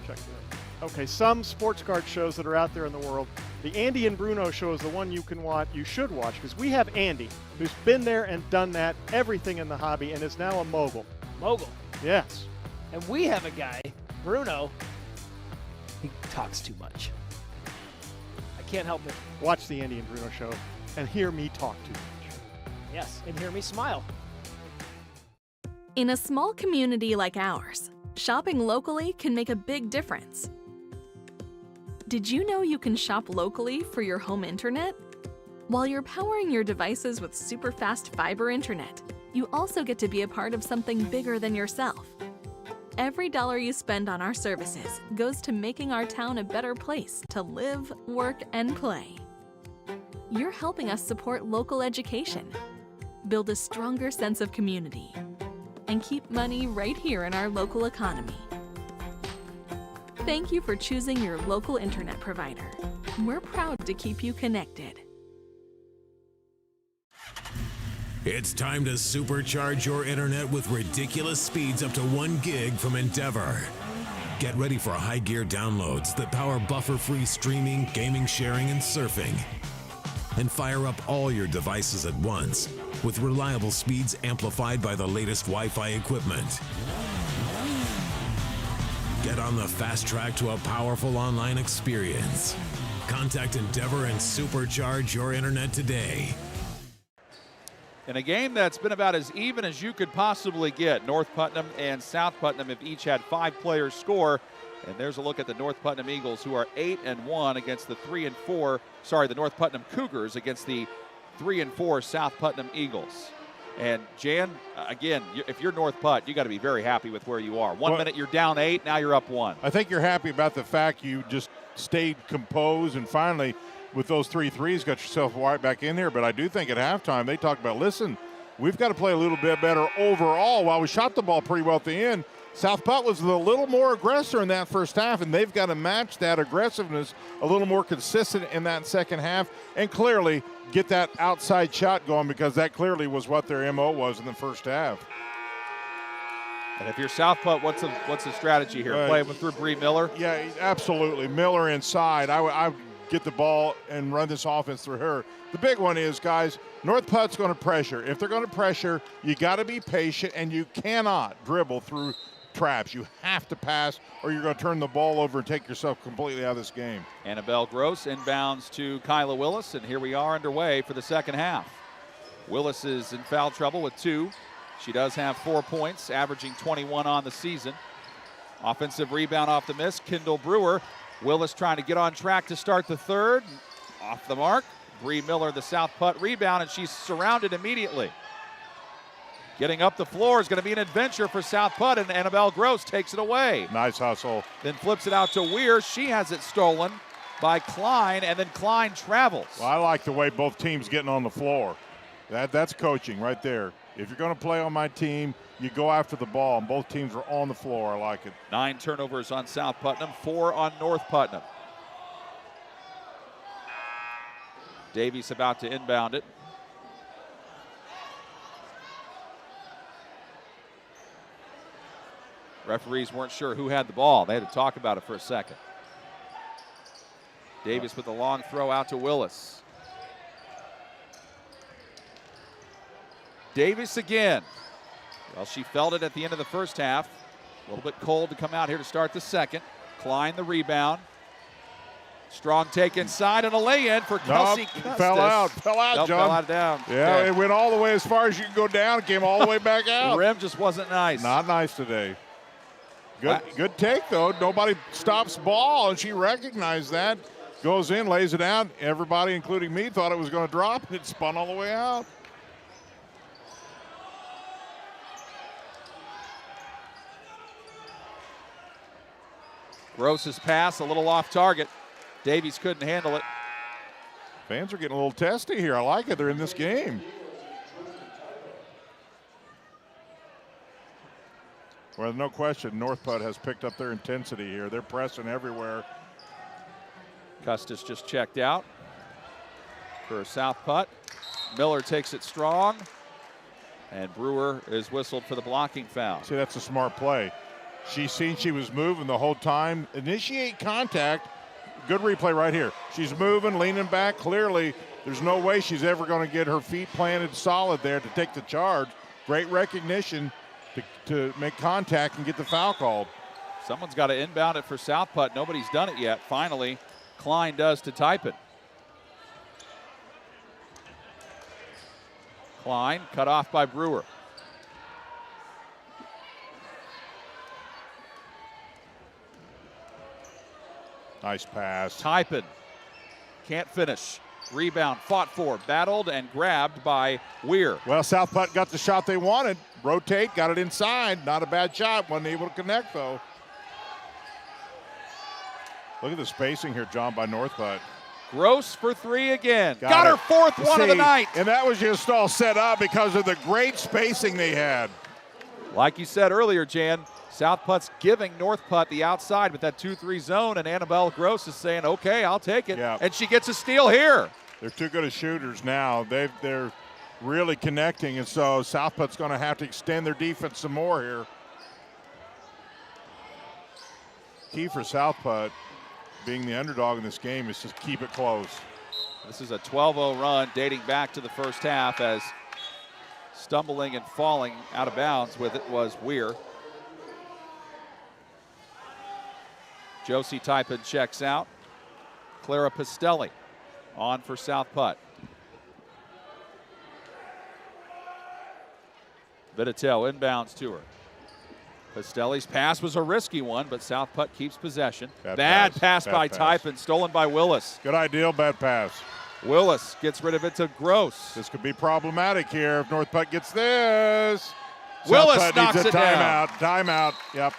check that. Okay, some sports card shows that are out there in the world. The Andy and Bruno show is the one you can watch, you should watch, because we have Andy, who's been there and done that, everything in the hobby, and is now a mogul. Mogul. Yes. And we have a guy, Bruno, he talks too much. I can't help it. Watch the Andy and Bruno show and hear me talk too much. Yes, and hear me smile. In a small community like ours, shopping locally can make a big difference. Did you know you can shop locally for your home internet? While you're powering your devices with super fast fiber internet, you also get to be a part of something bigger than yourself. Every dollar you spend on our services goes to making our town a better place to live, work, and play. You're helping us support local education, build a stronger sense of community, and keep money right here in our local economy. Thank you for choosing your local internet provider. We're proud to keep you connected. It's time to supercharge your internet with ridiculous speeds up to 1 gig from Endeavor. Get ready for high gear downloads that power buffer-free streaming, gaming, sharing, and surfing. And fire up all your devices at once with reliable speeds amplified by the latest Wi-Fi equipment. Get on the fast track to a powerful online experience. Contact Endeavor and supercharge your internet today. In a game that's been about as even as you could possibly get, North Putnam and South Putnam have each had 5 players score. And there's a look at the North Putnam Eagles, who are 8-1 against the the North Putnam Cougars against the 3-4 South Putnam Eagles. And Jan, again, if you're North Putt, you got to be very happy with where you are. One minute you're down 8, now you're up 1. I think you're happy about the fact you just stayed composed and finally, with those 3 threes, got yourself right back in here. But I do think at halftime they talked about, listen, we've got to play a little bit better overall. While we shot the ball pretty well at the end, South Putt was a little more aggressor in that first half, and they've got to match that aggressiveness a little more consistent in that second half and clearly get that outside shot going, because that clearly was what their MO was in the first half. And if you're South Putt, what's the strategy here? Play through Bree Miller? Yeah, absolutely. Miller inside. I would get the ball and run this offense through her. The big one is, guys, North Putt's going to pressure. If they're going to pressure, you got to be patient, and you cannot dribble through traps. You have to pass, or you're going to turn the ball over and take yourself completely out of this game. Annabelle Gross inbounds to Kyla Willis, and here we are underway for the second half. Willis is in foul trouble with 2. She does have 4 points, averaging 21 on the season. Offensive rebound off the miss, Kendall Brewer. Willis trying to get on track to start the third. Off the mark. Bree Miller, the South Putt rebound, and she's surrounded immediately. Getting up the floor is going to be an adventure for South Putt, and Annabelle Gross takes it away. Nice hustle. Then flips it out to Weir. She has it stolen by Klein, and then Klein travels. Well, I like the way both teams getting on the floor. That's coaching right there. If you're going to play on my team, you go after the ball, and both teams are on the floor. I like it. 9 turnovers on South Putnam, 4 on North Putnam. Davies about to inbound it. Referees weren't sure who had the ball. They had to talk about it for a second. Davis with a long throw out to Willis. Davis again. Well, she felt it at the end of the first half. A little bit cold to come out here to start the second. Klein the rebound. Strong take inside and a lay-in for Kelsey Custis. Fell out, John. Fell out down. Yeah, okay. It went all the way as far as you can go down. It came all the way back out. The rim just wasn't nice. Not nice today. Good take, though. Nobody stops ball, and she recognized that. Goes in, lays it out. Everybody, including me, thought it was going to drop, and it spun all the way out. Gross's pass, a little off target. Davies couldn't handle it. Fans are getting a little testy here. I like it. They're in this game. Well, no question, North Putt has picked up their intensity here. They're pressing everywhere. Custis just checked out for South Putt. Miller takes it strong, and Brewer is whistled for the blocking foul. See, that's a smart play. She's seen she was moving the whole time. Initiate contact. Good replay right here. She's moving, leaning back. Clearly, there's no way she's ever going to get her feet planted solid there to take the charge. Great recognition to make contact and get the foul called. Someone's got to inbound it for South Putt. Nobody's done it yet. Finally, Klein does to type it. Klein cut off by Brewer. Nice pass. Typin can't finish. Rebound fought for, battled, and grabbed by Weir. Well, South Putt got the shot they wanted. Rotate, got it inside. Not a bad shot. Wasn't able to connect, though. Look at the spacing here, John, by North Putt. Gross for 3 again. Got her 4th one of the night. And that was just all set up because of the great spacing they had. Like you said earlier, Jan, South Putt's giving North Putt the outside with that 2-3 zone, and Annabelle Gross is saying, okay, I'll take it. Yeah. And she gets a steal here. They're too good as shooters now. They're really connecting, and so South Putt's going to have to extend their defense some more here. Key for South Putt, being the underdog in this game, is to keep it close. This is a 12-0 run dating back to the first half, as stumbling and falling out of bounds with it was Weir. Josie Typin checks out. Clara Pistelli on for South Putt. Vittel inbounds to her. Pistelli's pass was a risky one, but South Putt keeps possession. Bad pass by Typin, stolen by Willis. Good idea, bad pass. Willis gets rid of it to Gross. This could be problematic here if North Putt gets this. Willis South Putt knocks needs a it down. Timeout. Yep.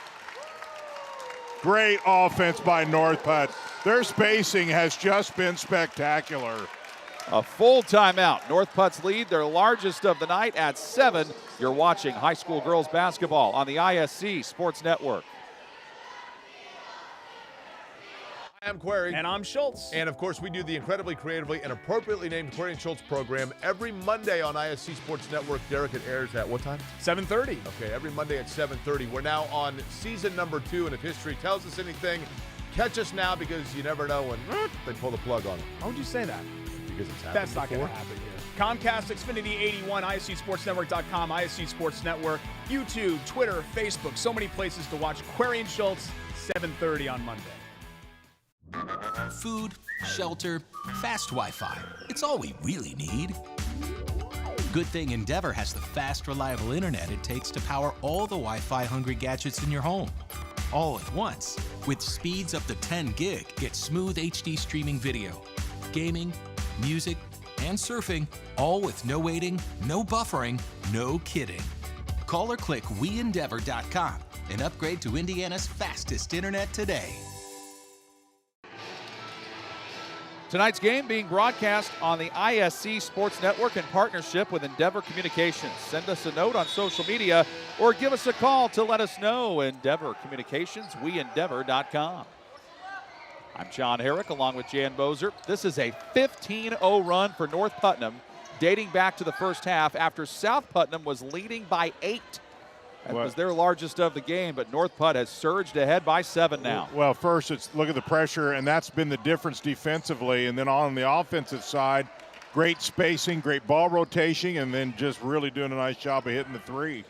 Great offense by North Putt. Their spacing has just been spectacular. A full timeout. North Putt's lead, their largest of the night at 7. You're watching high school girls basketball on the ISC Sports Network. I'm Query. And I'm Schultz. And of course, we do the incredibly creatively and appropriately named Query and Schultz program every Monday on ISC Sports Network. Derek, it airs at what time? 7:30. Okay, every Monday at 7:30. We're now on season number 2, and if history tells us anything, catch us now because you never know when they pull the plug on it. Why would you say that? Because it's happened That's not going before. to happen here. Comcast, Xfinity 81, ISCSportsNetwork.com, ISC Sports Network, YouTube, Twitter, Facebook, so many places to watch Query and Schultz, 7:30 on Monday. Food, shelter, fast Wi-Fi. It's all we really need. Good thing Endeavor has the fast, reliable internet it takes to power all the Wi-Fi hungry gadgets in your home. All at once. With speeds up to 10 gig, get smooth HD streaming video, gaming, music, and surfing, all with no waiting, no buffering, no kidding. Call or click WeEndeavor.com and upgrade to Indiana's fastest internet today. Tonight's game being broadcast on the ISC Sports Network in partnership with Endeavor Communications. Send us a note on social media or give us a call to let us know. Endeavor Communications, WeEndeavor.com. I'm John Herrick along with Jan Bozer. This is a 15-0 run for North Putnam, dating back to the first half after South Putnam was leading by 8. That was their largest of the game, but North Putt has surged ahead by 7 now. Well, first, look at the pressure, and that's been the difference defensively. And then on the offensive side, great spacing, great ball rotation, and then just really doing a nice job of hitting the three.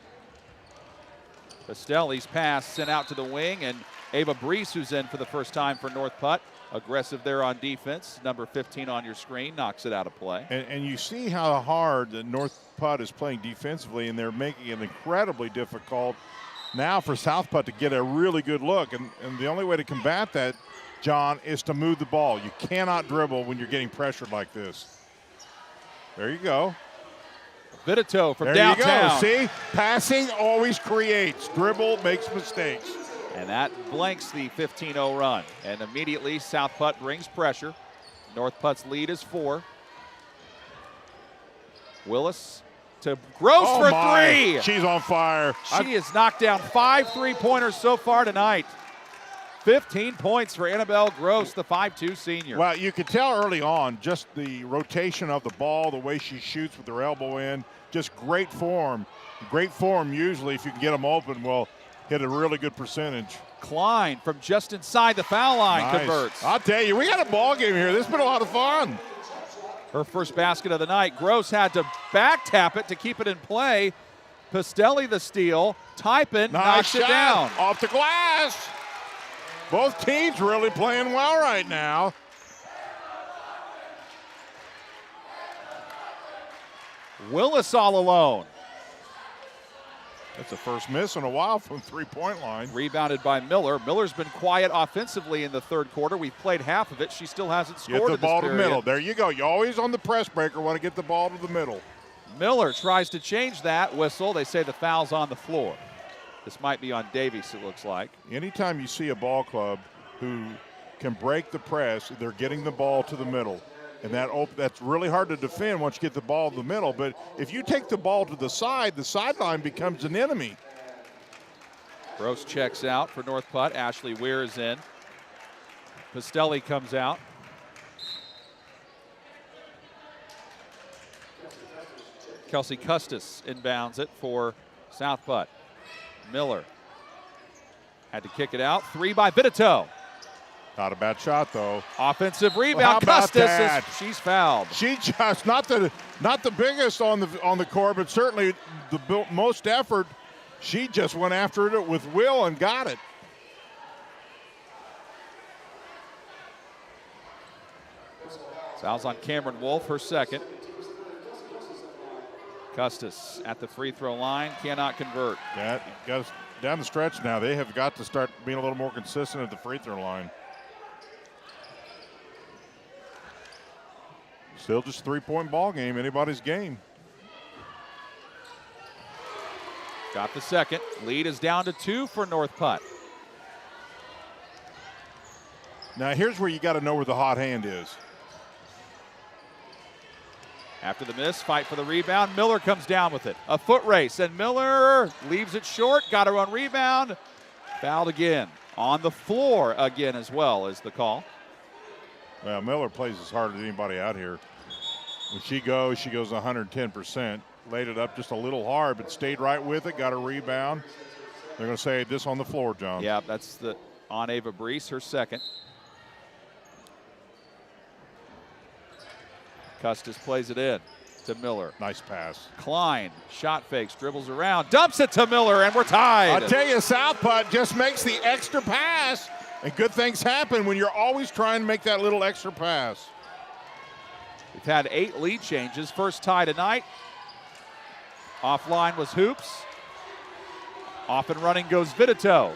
Pistelli's pass sent out to the wing, and Ava Brees, who's in for the first time for North Putt. Aggressive there on defense. Number 15 on your screen knocks it out of play. And you see how hard the North Putt is playing defensively, and they're making it incredibly difficult now for South Putt to get a really good look. And the only way to combat that, John, is to move the ball. You cannot dribble when you're getting pressured like this. There you go. Vitito from there downtown. You go. See, passing always creates. Dribble makes mistakes. And that blanks the 15-0 run. And immediately South Putt brings pressure. North Putt's lead is 4. Willis to Gross for 3. She's on fire. She has knocked down 5 3-pointers so far tonight. 15 points for Annabelle Gross, the 5'2 senior. Well, you could tell early on just the rotation of the ball, the way she shoots with her elbow in, just great form. Great form usually, if you can get them open, will hit a really good percentage. Klein from just inside the foul line converts. I'll tell you, we got a ball game here. This has been a lot of fun. Her first basket of the night. Gross had to back tap it to keep it in play. Pistelli the steal. Typin knocks it down. Off the glass. Both teams really playing well right now. Willis all alone. That's the first miss in a while from three-point line. Rebounded by Miller. Miller's been quiet offensively in the third quarter. We've played half of it. She still hasn't scored. Get the ball to the middle. There you go. You're always on the press breaker. Want to get the ball to the middle. Miller tries to change that whistle. They say the foul's on the floor. This might be on Davies, it looks like. Anytime you see a ball club who can break the press, they're getting the ball to the middle. And that's really hard to defend once you get the ball to the middle. But if you take the ball to the sideline becomes an enemy. Gross checks out for North Putt. Ashley Weir is in. Pistelli comes out. Kelsey Custis inbounds it for South Putt. Miller had to kick it out. 3 by Vitito. Not a bad shot, though. Offensive rebound. Custis, she's fouled. She just not the biggest on the court, but certainly the most effort. She just went after it with will and got it. Fouls on Cameron Wolf, her second. Custis at the free throw line, cannot convert. That goes down the stretch now. They have got to start being a little more consistent at the free throw line. Still just 3-point ball game, anybody's game. Got the second. Lead is down to 2 for North Putt. Now here's where you got to know where the hot hand is. After the miss, fight for the rebound. Miller comes down with it. A foot race, and Miller leaves it short. Got her on rebound. Fouled again. On the floor again as well is the call. Well, Miller plays as hard as anybody out here. When she goes 110%. Laid it up just a little hard, but stayed right with it. Got a rebound. They're going to say this on the floor, John. Yeah, that's on Ava Brees, her second. Custis plays it in to Miller. Nice pass. Klein, shot fakes, dribbles around, dumps it to Miller, and we're tied. I tell you, South Putt just makes the extra pass, and good things happen when you're always trying to make that little extra pass. We've had 8 lead changes. First tie tonight. Offline was Hoops. Off and running goes Vitito.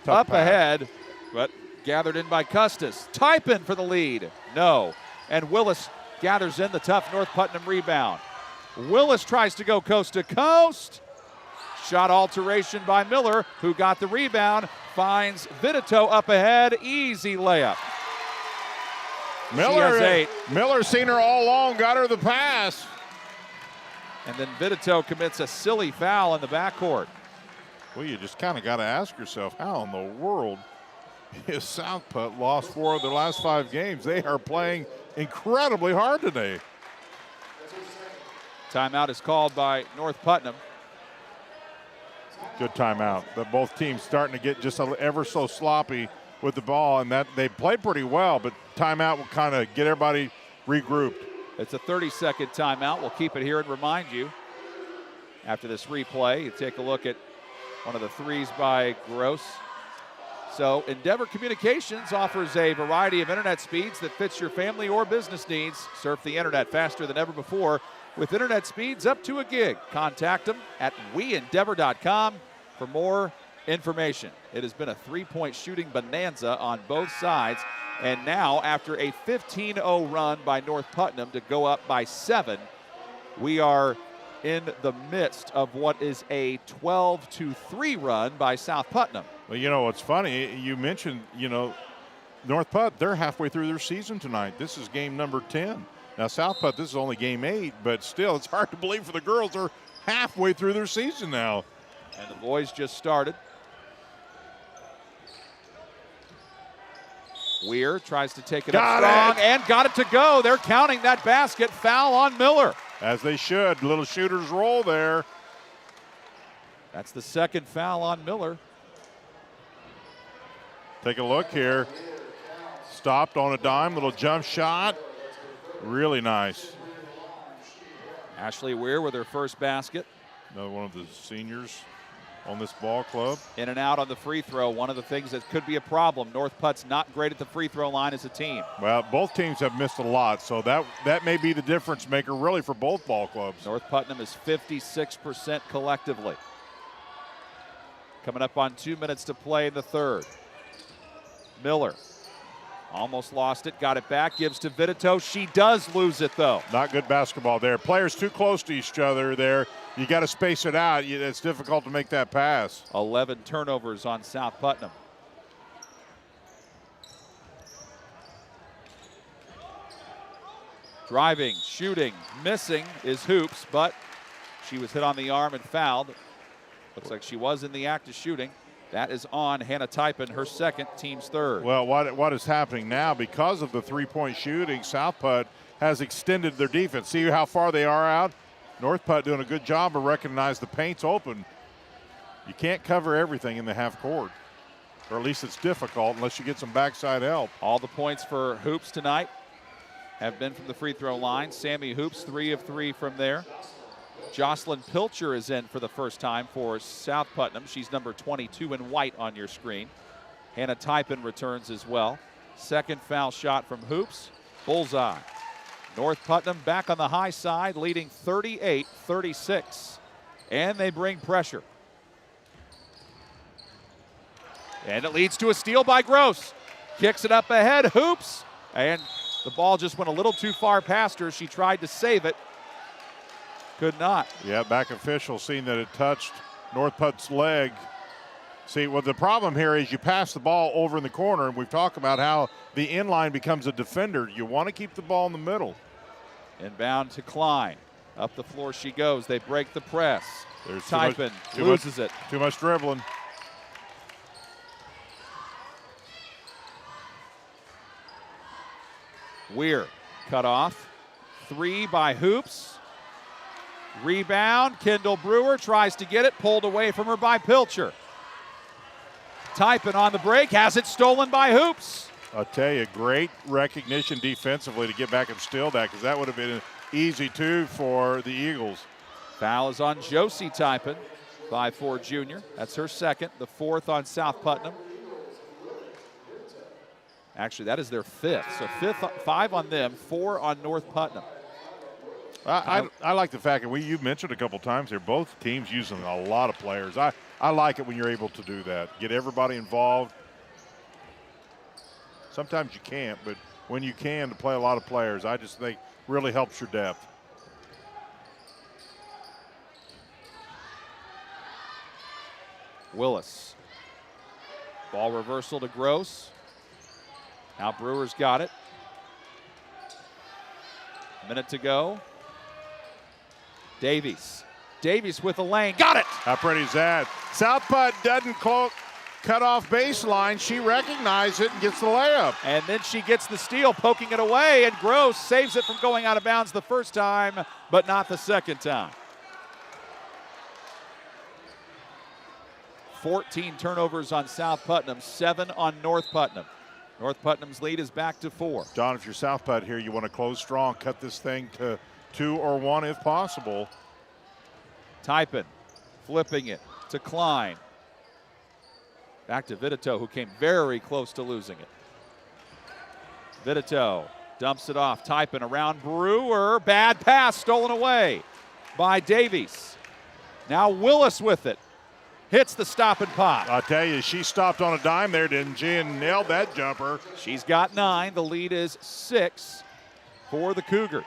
Up pass. Ahead, but gathered in by Custis. Typin for the lead. No. And Willis gathers in the tough North Putnam rebound. Willis tries to go coast to coast. Shot alteration by Miller, who got the rebound. Finds Vitito up ahead. Easy layup. Miller, she has 8. Miller's seen her all along, got her the pass. And then Vitito commits a silly foul in the backcourt. Well, you just kind of got to ask yourself, how in the world is South Putt lost 4 of their last 5 games? They are playing incredibly hard today. Timeout is called by North Putnam. Good timeout. But both teams starting to get just ever so sloppy with the ball, and that they play pretty well, but timeout will kind of get everybody regrouped. It's a 30-second timeout. We'll keep it here and remind you, after this replay, you take a look at one of the threes by Gross. So Endeavor Communications offers a variety of internet speeds that fits your family or business needs. Surf the internet faster than ever before with internet speeds up to a gig. Contact them at weendeavor.com for more information. It has been a 3-point shooting bonanza on both sides. And now, after a 15-0 run by North Putnam to go up by 7, we are in the midst of what is a 12-3 run by South Putnam. Well, you know, what's funny, you mentioned, North Putt, they're halfway through their season tonight. This is game number 10. Now, South Putt, this is only game 8, but still, it's hard to believe for the girls. They're halfway through their season now. And the boys just started. Weir tries to take it up strong and got it to go. They're counting that basket. Foul on Miller. As they should. Little shooter's roll there. That's the second foul on Miller. Take a look here. Stopped on a dime. Little jump shot. Really nice. Ashley Weir with her first basket. Another one of the seniors on this ball club. In and out on the free throw. One of the things that could be a problem. North Putt's not great at the free throw line as a team. Well, both teams have missed a lot, so that may be the difference maker really for both ball clubs. North Putnam is 56% collectively. Coming up on 2 minutes to play in the third. Miller almost lost it, got it back, gives to Vitito. She does lose it though. Not good basketball there. Players too close to each other there. You got to space it out. It's difficult to make that pass. 11 turnovers on South Putnam. Driving, shooting, missing is Hoops, but she was hit on the arm and fouled. Looks like she was in the act of shooting. That is on Hannah Typin, her second, team's third. Well, what is happening now, because of the three-point shooting, South Putt has extended their defense. See how far they are out? North Putt doing a good job of recognizing the paint's open. You can't cover everything in the half court, or at least it's difficult unless you get some backside help. All the points for Hoops tonight have been from the free throw line. Sammy Hoops, 3 of 3 from there. Jocelyn Pilcher is in for the first time for South Putnam. She's number 22 in white on your screen. Hannah Typin returns as well. Second foul shot from Hoops. Bullseye. North Putnam back on the high side, leading 38-36. And they bring pressure. And it leads to a steal by Gross. Kicks it up ahead, hoops, and the ball just went a little too far past her. She tried to save it, could not. Yeah, back official seeing that it touched North Put's leg. See, well, the problem here is you pass the ball over in the corner, and we've talked about how the inline becomes a defender. You want to keep the ball in the middle. Inbound to Klein. Up the floor she goes. They break the press. There's Typin loses it. Too much dribbling. Weir cut off. 3 by Hoops. Rebound. Kendall Brewer tries to get it. Pulled away from her by Pilcher. Typin on the break. Has it stolen by Hoops. I'll tell you, great recognition defensively to get back and steal that, because that would have been an easy 2 for the Eagles. Foul is on Josie Typin, 5'4" junior. That's her second, the 4th on South Putnam. Actually, that is their 5th. So 5 on them, 4 on North Putnam. I like the fact that you've mentioned a couple times here, both teams using a lot of players. I like it when you're able to do that. Get everybody involved. Sometimes you can't, but when you can to play a lot of players, I just think really helps your depth. Willis. Ball reversal to Gross. Now Brewer's got it. Minute to go. Davies. Davies with a lane. Got it! How pretty is that? South Putt doesn't cut off baseline. She recognized it and gets the layup. And then she gets the steal, poking it away, and Gross saves it from going out of bounds the first time, but not the second time. 14 turnovers on South Putnam, 7 on North Putnam. North Putnam's lead is back to 4. John, if you're South Putt here, you want to close strong, cut this thing to 2 or 1 if possible. Typin flipping it to Klein. Back to Vitito, who came very close to losing it. Vitito dumps it off. Typin around Brewer. Bad pass stolen away by Davies. Now Willis with it. Hits the stop and pop. I'll tell you, she stopped on a dime there, didn't she, and nailed that jumper. She's got 9. The lead is 6 for the Cougars.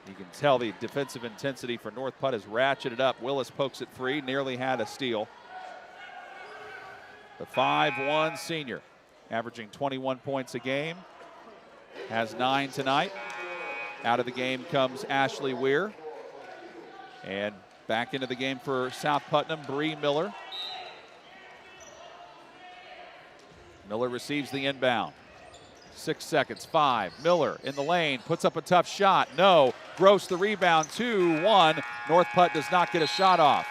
You can tell the defensive intensity for North Putt has ratcheted up. Willis pokes it free, nearly had a steal. The 5'1" senior, averaging 21 points a game, has 9 tonight. Out of the game comes Ashley Weir. And back into the game for South Putnam, Bree Miller. Miller receives the inbound. 6 seconds, 5. Miller in the lane, puts up a tough shot. No. Gross the rebound, 2-1. North Putt does not get a shot off.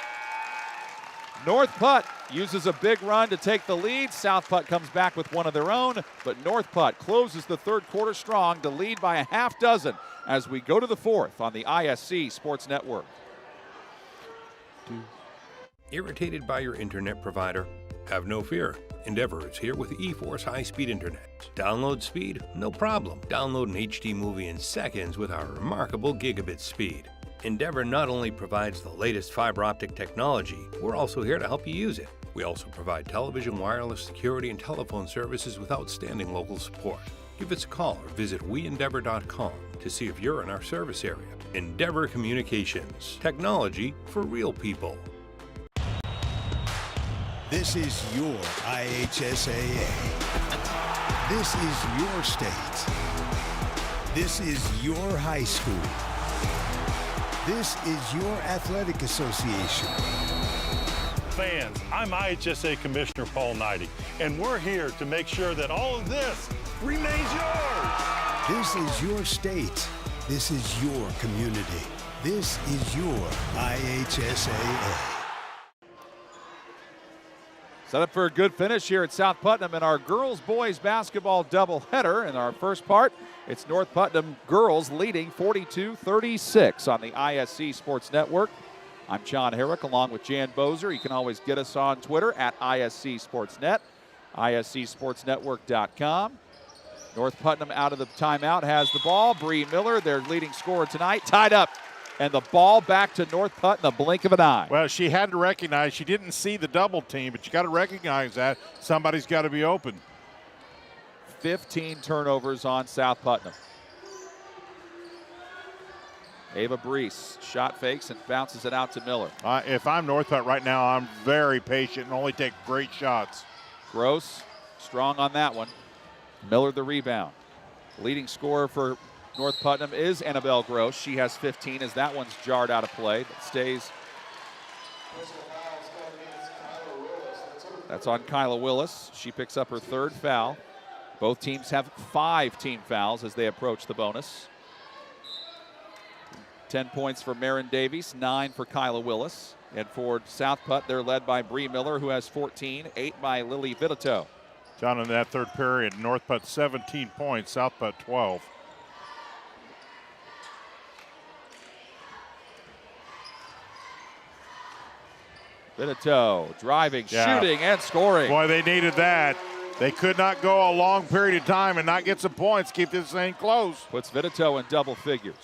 North Putt uses a big run to take the lead. South Putt comes back with one of their own, but North Putt closes the third quarter strong to lead by a half dozen as we go to the 4th on the ISC Sports Network. Irritated by your internet provider? Have no fear. Endeavor is here with eForce high-speed internet. Download speed? No problem. Download an HD movie in seconds with our remarkable gigabit speed. Endeavor not only provides the latest fiber optic technology, we're also here to help you use it. We also provide television, wireless, security, and telephone services with outstanding local support. Give us a call or visit weendeavor.com to see if you're in our service area. Endeavor Communications. Technology for real people. This is your IHSAA. This is your state. This is your high school. This is your athletic association. Fans, I'm IHSAA Commissioner Paul Knighty, and we're here to make sure that all of this remains yours. This is your state. This is your community. This is your IHSAA. Set up for a good finish here at South Putnam in our girls-boys basketball doubleheader. In our first part, it's North Putnam girls leading 42-36 on the ISC Sports Network. I'm John Herrick along with Jan Bozer. You can always get us on Twitter at ISC Sportsnet, ISCSportsNetwork.com. North Putnam out of the timeout has the ball. Bree Miller, their leading scorer tonight, tied up. And the ball back to North Putnam, the blink of an eye. Well, she had to recognize, she didn't see the double team, but you got to recognize that somebody's got to be open. 15 turnovers on South Putnam. Ava Brees shot fakes and bounces it out to Miller. If I'm North Put right now, I'm very patient and only take great shots. Gross, strong on that one. Miller the rebound. Leading scorer for North Putnam is Annabelle Gross. She has 15 as that one's jarred out of play, but stays. That's on Kyla Willis. She picks up her third foul. Both teams have 5 team fouls as they approach the bonus. 10 points for Marin Davies, 9 for Kyla Willis. And for South Putt, they're led by Bree Miller, who has 14, 8 by Lily Vitito. John, in that third period, North Putt 17 points, South Putt 12. Vitito driving, shooting, and scoring. Boy, they needed that. They could not go a long period of time and not get some points, keep this thing close. Puts Vitito in double figures.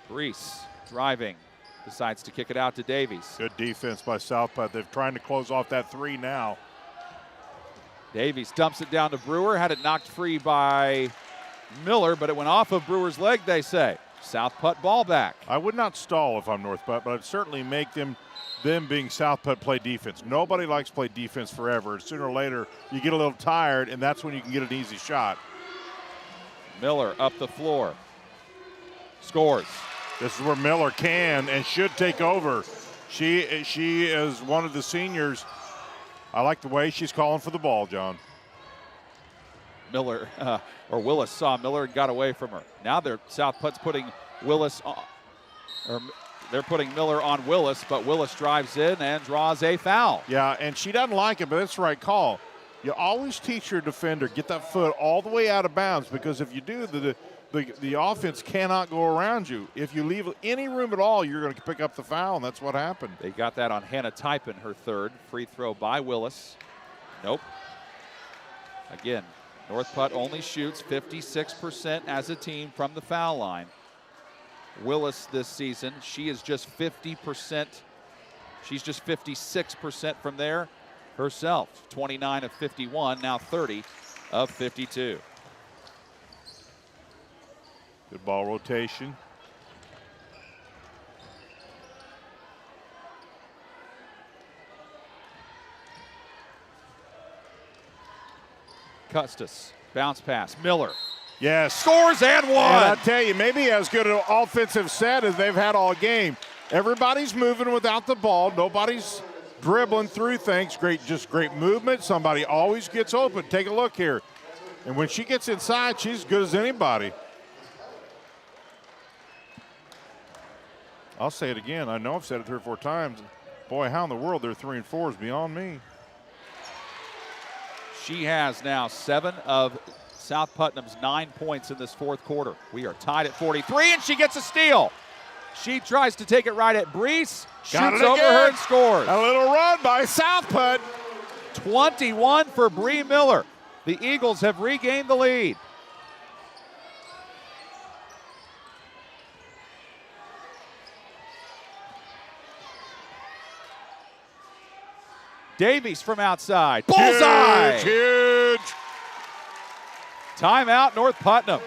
Brees driving, decides to kick it out to Davies. Good defense by South Putt. They're trying to close off that 3 now. Davies dumps it down to Brewer, had it knocked free by Miller, but it went off of Brewer's leg, they say. South Putt ball back. I would not stall if I'm North Putt, but I'd certainly make them being South Putt play defense. Nobody likes to play defense forever. Sooner or later, you get a little tired, and that's when you can get an easy shot. Miller up the floor. Scores. This is where Miller can and should take over. She is one of the seniors. I like the way she's calling for the ball, John. Miller, or Willis saw Miller and got away from her. Now South Putt's putting Willis on, or they're putting Miller on Willis, but Willis drives in and draws a foul. Yeah, and she doesn't like it, but it's the right call. You always teach your defender, get that foot all the way out of bounds, because if you do, the offense cannot go around you. If you leave any room at all, you're going to pick up the foul, and that's what happened. They got that on Hannah Typin, her third. Free throw by Willis. Nope. Again, North Putt only shoots 56% as a team from the foul line. Willis this season, she is just 50%. She's just 56% from there herself. 29 of 51, now 30 of 52. Good ball rotation. Custis, bounce pass, Miller. Yes. Scores and one. And I tell you, maybe as good an offensive set as they've had all game. Everybody's moving without the ball. Nobody's dribbling through things. Just great movement. Somebody always gets open. Take a look here. And when she gets inside, she's as good as anybody. I'll say it again. I know I've said it 3 or 4 times. Boy, how in the world they're 3 and 4 is beyond me. She has now 7 of South Putnam's 9 points in this fourth quarter. We are tied at 43, and she gets a steal. She tries to take it right at Brees, shoots over her and scores. A little run by South Putt. 21 for Bree Miller. The Eagles have regained the lead. Davies from outside. Bullseye! Huge. Timeout, North Putnam.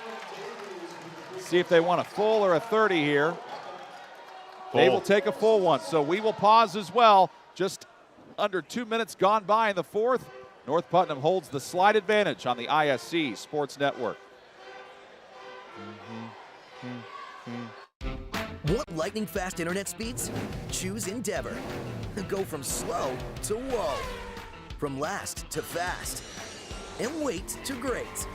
See if they want a full or a 30 here. Full. They will take a full one, so we will pause as well. Just under 2 minutes gone by in the fourth. North Putnam holds the slight advantage on the ISC Sports Network. Want lightning fast internet speeds? Choose Endeavor. Go from slow to whoa. From last to fast. And wait to great.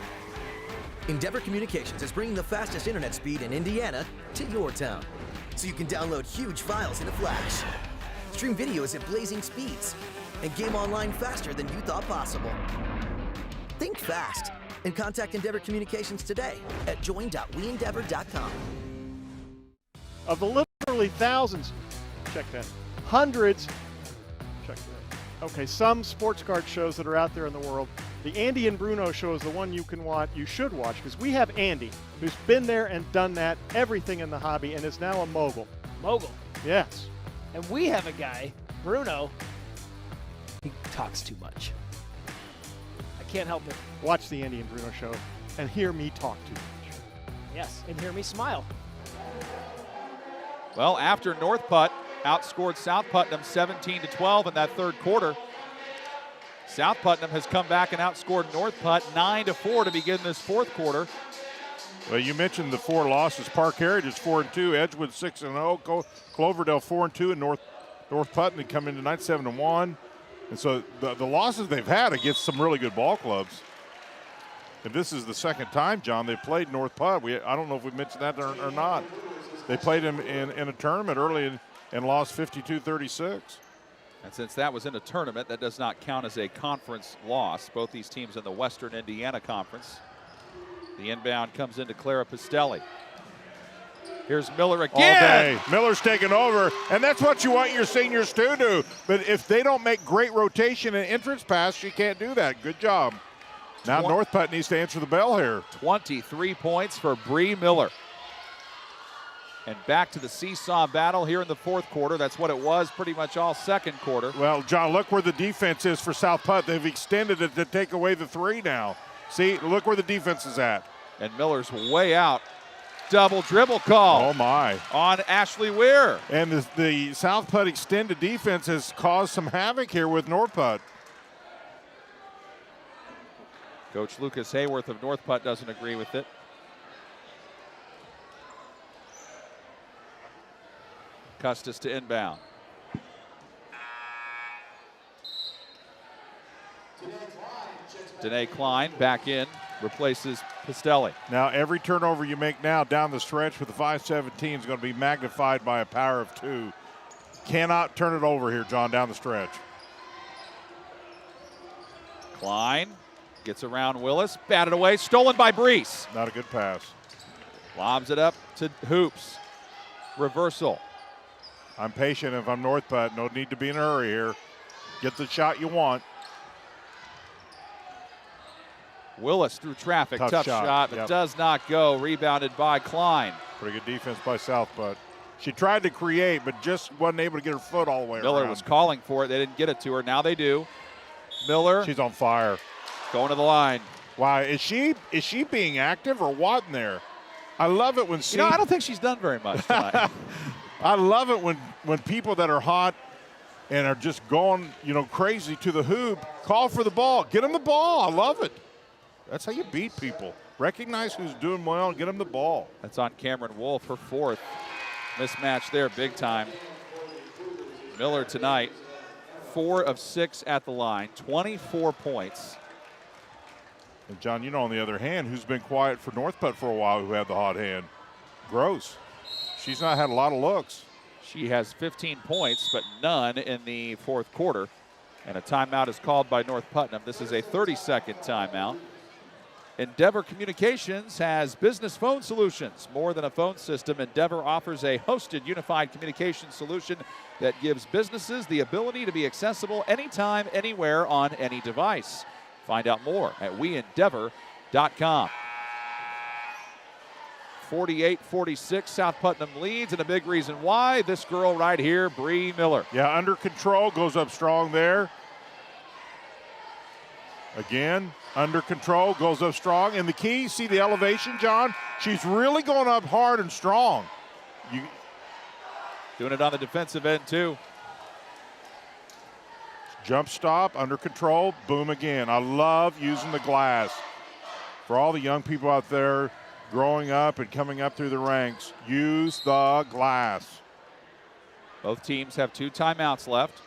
Endeavor Communications is bringing the fastest internet speed in Indiana to your town. So you can download huge files in a flash. Stream videos at blazing speeds. And game online faster than you thought possible. Think fast. And contact Endeavor Communications today at join.weendeavor.com. Of the literally thousands, check that, hundreds, check that. Okay, some sports card shows that are out there in the world. The Andy and Bruno show is the one you should watch, because we have Andy, who's been there and done that, everything in the hobby, and is now a mogul. Mogul. Yes. And we have a guy, Bruno, he talks too much. I can't help it. Watch the Andy and Bruno show and hear me talk too much. Yes, and hear me smile. Well, after North Putt outscored South Putnam 17-12 in that third quarter, South Putnam has come back and outscored North Putt 9-4 to begin this fourth quarter. Well, you mentioned the 4 losses. Park Heritage is 4-2, Edgewood 6-0, Cloverdale 4-2, and North Putnam come in tonight 7-1. And so the losses they've had against some really good ball clubs. And this is the second time, John, they played North Putt. I don't know if we mentioned that or not. They played him in a tournament early and lost 52-36. And since that was in a tournament, that does not count as a conference loss. Both these teams in the Western Indiana Conference. The inbound comes into Clara Pistelli. Here's Miller again. All day. Miller's taking over, and that's what you want your seniors to do. But if they don't make great rotation and entrance pass, you can't do that. Good job. Now North Putt needs to answer the bell here. 23 points for Bree Miller. And back to the seesaw battle here in the fourth quarter. That's what it was pretty much all second quarter. Well, John, look where the defense is for South Putt. They've extended it to take away the 3 now. See, look where the defense is at. And Miller's way out. Double dribble call. Oh, my. On Ashley Weir. And the South Putt extended defense has caused some havoc here with North Putt. Coach Lucas Hayworth of North Putt doesn't agree with it. Custis to inbound. Danae Klein back in, replaces Pistelli. Now every turnover you make now down the stretch with the 5-17 is going to be magnified by a power of 2. Cannot turn it over here, John, down the stretch. Klein gets around Willis, batted away, stolen by Brees. Not a good pass. Lobs it up to Hoops. Reversal. I'm patient if I'm North Putt. No need to be in a hurry here. Get the shot you want. Willis through traffic. Tough shot, but yep. Does not go. Rebounded by Klein. Pretty good defense by South Putt. She tried to create, but just wasn't able to get her foot all the way Miller around. was calling for it. They didn't get it to her. Now they do. Miller. She's on fire. Going to the line. Wow, is she being active or what in there? I love it when I don't think she's done very much tonight. I love it when people that are hot and are just going, crazy to the hoop, call for the ball. Get them the ball. I love it. That's how you beat people. Recognize who's doing well and get them the ball. That's on Cameron Wolf, her 4th. Mismatch there, big time. Miller tonight, 4 of 6 at the line, 24 points. And John, on the other hand, who's been quiet for North Putt for a while, who had the hot hand? Gross. She's not had a lot of looks. She has 15 points, but none in the fourth quarter. And a timeout is called by North Putnam. This is a 30-second timeout. Endeavor Communications has business phone solutions. More than a phone system, Endeavor offers a hosted unified communication solution that gives businesses the ability to be accessible anytime, anywhere, on any device. Find out more at weendeavor.com. 48-46, South Putnam leads, and a big reason why, this girl right here, Bree Miller. Yeah, under control, goes up strong there. Again, under control, goes up strong. And the key, see the elevation, John? She's really going up hard and strong. Doing it on the defensive end, too. Jump stop, under control, boom again. I love using the glass. For all the young people out there growing up and coming up through the ranks, use the glass. Both teams have 2 timeouts left.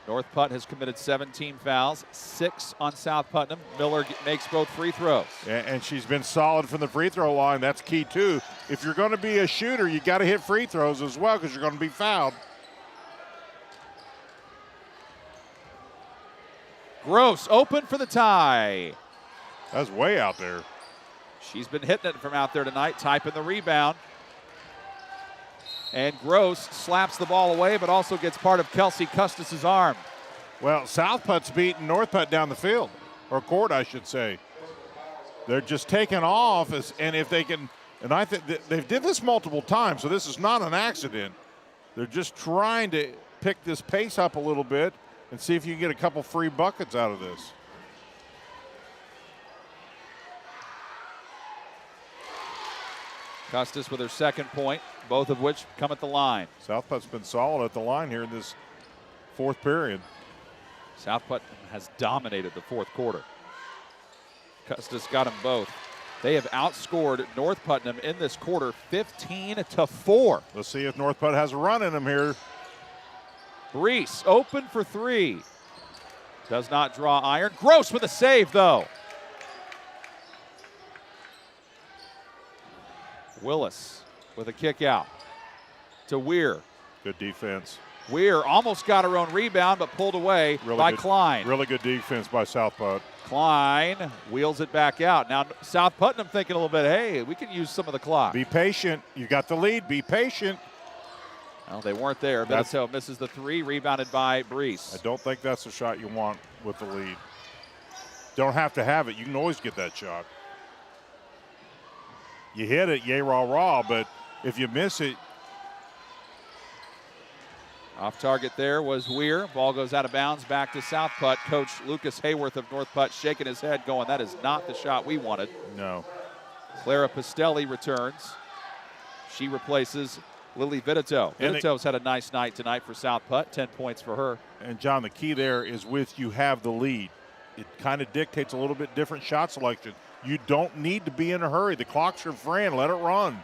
North Putt has committed 17 fouls, 6 on South Putnam. Miller makes both free throws. And she's been solid from the free throw line. That's key, too. If you're going to be a shooter, you got to hit free throws as well because you're going to be fouled. Gross open for the tie. That's way out there. She's been hitting it from out there tonight, typing the rebound. And Gross slaps the ball away, but also gets part of Kelsey Custis' arm. Well, South Putt's beating North Putt down the field, or court, I should say. They're just taking off, and if they can, and I think they've did this multiple times, so this is not an accident. They're just trying to pick this pace up a little bit and see if you can get a couple free buckets out of this. Custis with her second point, both of which come at the line. South Putt's been solid at the line here in this fourth period. South Putt has dominated the fourth quarter. Custis got them both. They have outscored North Putnam in this quarter 15-4. Let's see if North Putt has a run in them here. Brees open for three. Does not draw iron. Gross with a save, though. Willis with a kick out to Weir. Good defense. Weir almost got her own rebound, but pulled away by Klein. Really good defense by South Putt. Klein wheels it back out. Now South Putnam thinking a little bit, hey, we can use some of the clock. Be patient. You got the lead. Be patient. Well, they weren't there. Benito misses the three, rebounded by Brees. I don't think that's the shot you want with the lead. Don't have to have it. You can always get that shot. You hit it, yay, rah, rah, but if you miss it. Off target there was Weir. Ball goes out of bounds back to South Putt. Coach Lucas Hayworth of North Putt shaking his head going, that is not the shot we wanted. No. Clara Pastelli returns. She replaces Lily Vitito. Vitito's had a nice night tonight for South Putt, 10 points for her. And John, the key there is with you have the lead. It kind of dictates a little bit different shot selection. You don't need to be in a hurry. The clock's your friend. Let it run.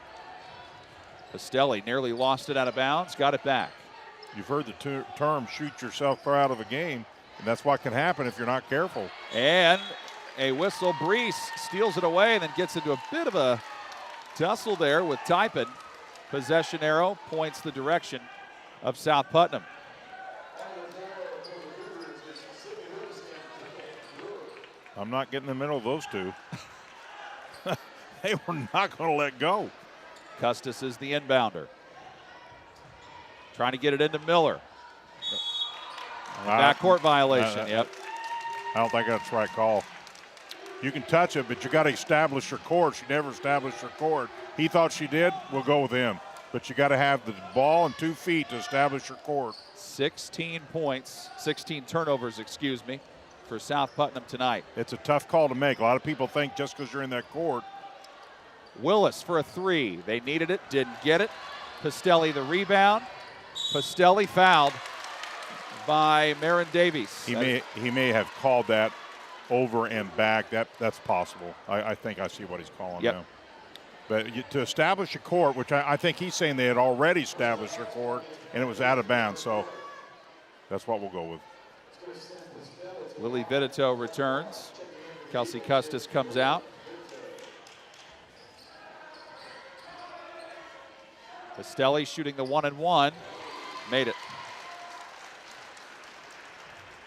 Pastelli nearly lost it out of bounds, got it back. You've heard the term shoot yourself out of a game, and that's what can happen if you're not careful. And a whistle. Brees steals it away and then gets into a bit of a tussle there with Typen. Possession arrow points the direction of South Putnam. I'm not getting in the middle of those two. They were not going to let go. Custis is the inbounder. Trying to get it into Miller. Backcourt violation, yep. I don't think that's the right call. You can touch it, but you got to establish your court. She never established her court. He thought she did. We'll go with him. But you got to have the ball and 2 feet to establish your court. 16 points, 16 turnovers, excuse me, for South Putnam tonight. It's a tough call to make. A lot of people think just because you're in that court. Willis for a three. They needed it, didn't get it. Pastelli the rebound. Pastelli fouled by Marin Davies. He may have called that over and back. That's possible. I think I see what he's calling now. But to establish a court, which I think he's saying they had already established their court, and it was out of bounds. So that's what we'll go with. Lily Vitito returns. Kelsey Custis comes out. Pastelli shooting the 1-and-1. Made it.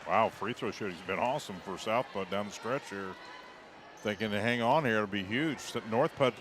Wow, free throw shooting's been awesome for South Putt down the stretch here. Thinking to hang on here, it'll be huge. North Putt,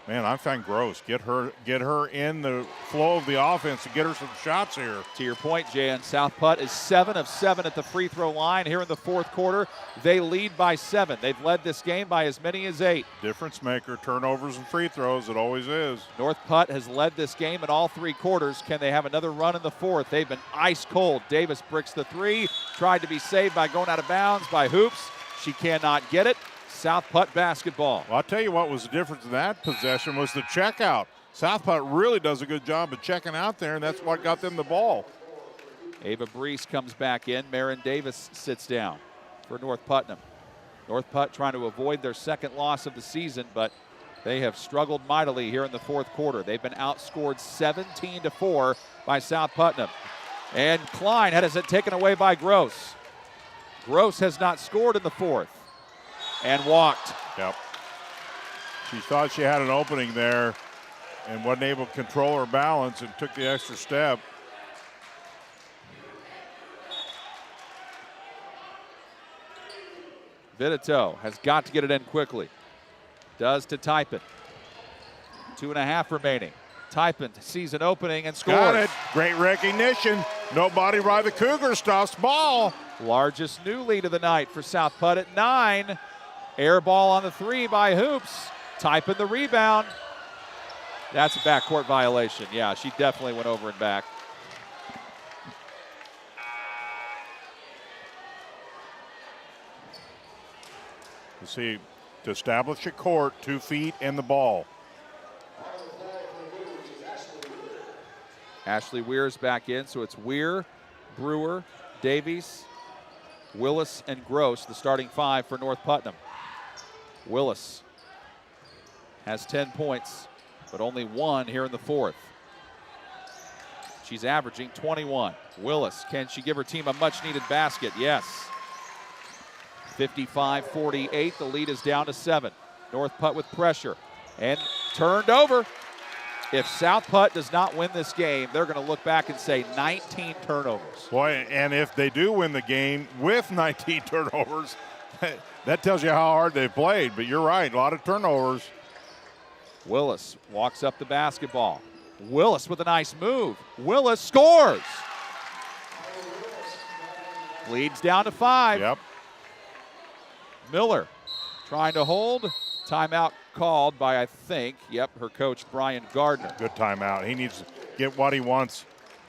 man, I find Gross. Get her in the flow of the offense and get her some shots here. To your point, Jan, South Putt is 7 of 7 at the free throw line here in the fourth quarter. They lead by 7. They've led this game by as many as 8. Difference maker, turnovers and free throws. It always is. North Putt has led this game in all 3 quarters. Can they have another run in the fourth? They've been ice cold. Davis bricks the 3. Tried to be saved by going out of bounds by Hoops. She cannot get it. South Putt basketball. Well, I'll tell you what was the difference in that possession was the checkout. South Putt really does a good job of checking out there, and that's what got them the ball. Ava Brees comes back in. Marin Davis sits down for North Putnam. North Putt trying to avoid their second loss of the season, but they have struggled mightily here in the fourth quarter. They've been outscored 17-4 by South Putnam. And Klein has it taken away by Gross. Gross has not scored in the fourth. And walked. Yep. She thought she had an opening there and wasn't able to control her balance and took the extra step. Vitito has got to get it in quickly. Does to Typin. 2.5 remaining. Typin sees an opening and scores. Got it. Great recognition. Nobody by the Cougars stops ball. Largest new lead of the night for South Putt at 9. Air ball on the 3 by Hoops. Typin the rebound. That's a backcourt violation. Yeah, she definitely went over and back. You see, to establish a court, 2 feet and the ball. Ashley Weir's back in, so it's Weir, Brewer, Davies, Willis, and Gross, the starting 5 for North Putnam. Willis has 10 points, but only 1 here in the 4th. She's averaging 21. Willis, can she give her team a much-needed basket? Yes. 55-48, the lead is down to 7. North Putt with pressure and turned over. If South Putt does not win this game, they're going to look back and say 19 turnovers. Boy, and if they do win the game with 19 turnovers, that tells you how hard they've played. But you're right, a lot of turnovers. Willis walks up the basketball. Willis with a nice move. Willis scores. Leads down to 5. Yep. Miller trying to hold. Timeout called by, I think, her coach, Brian Gardner. Good timeout. He needs to get what he wants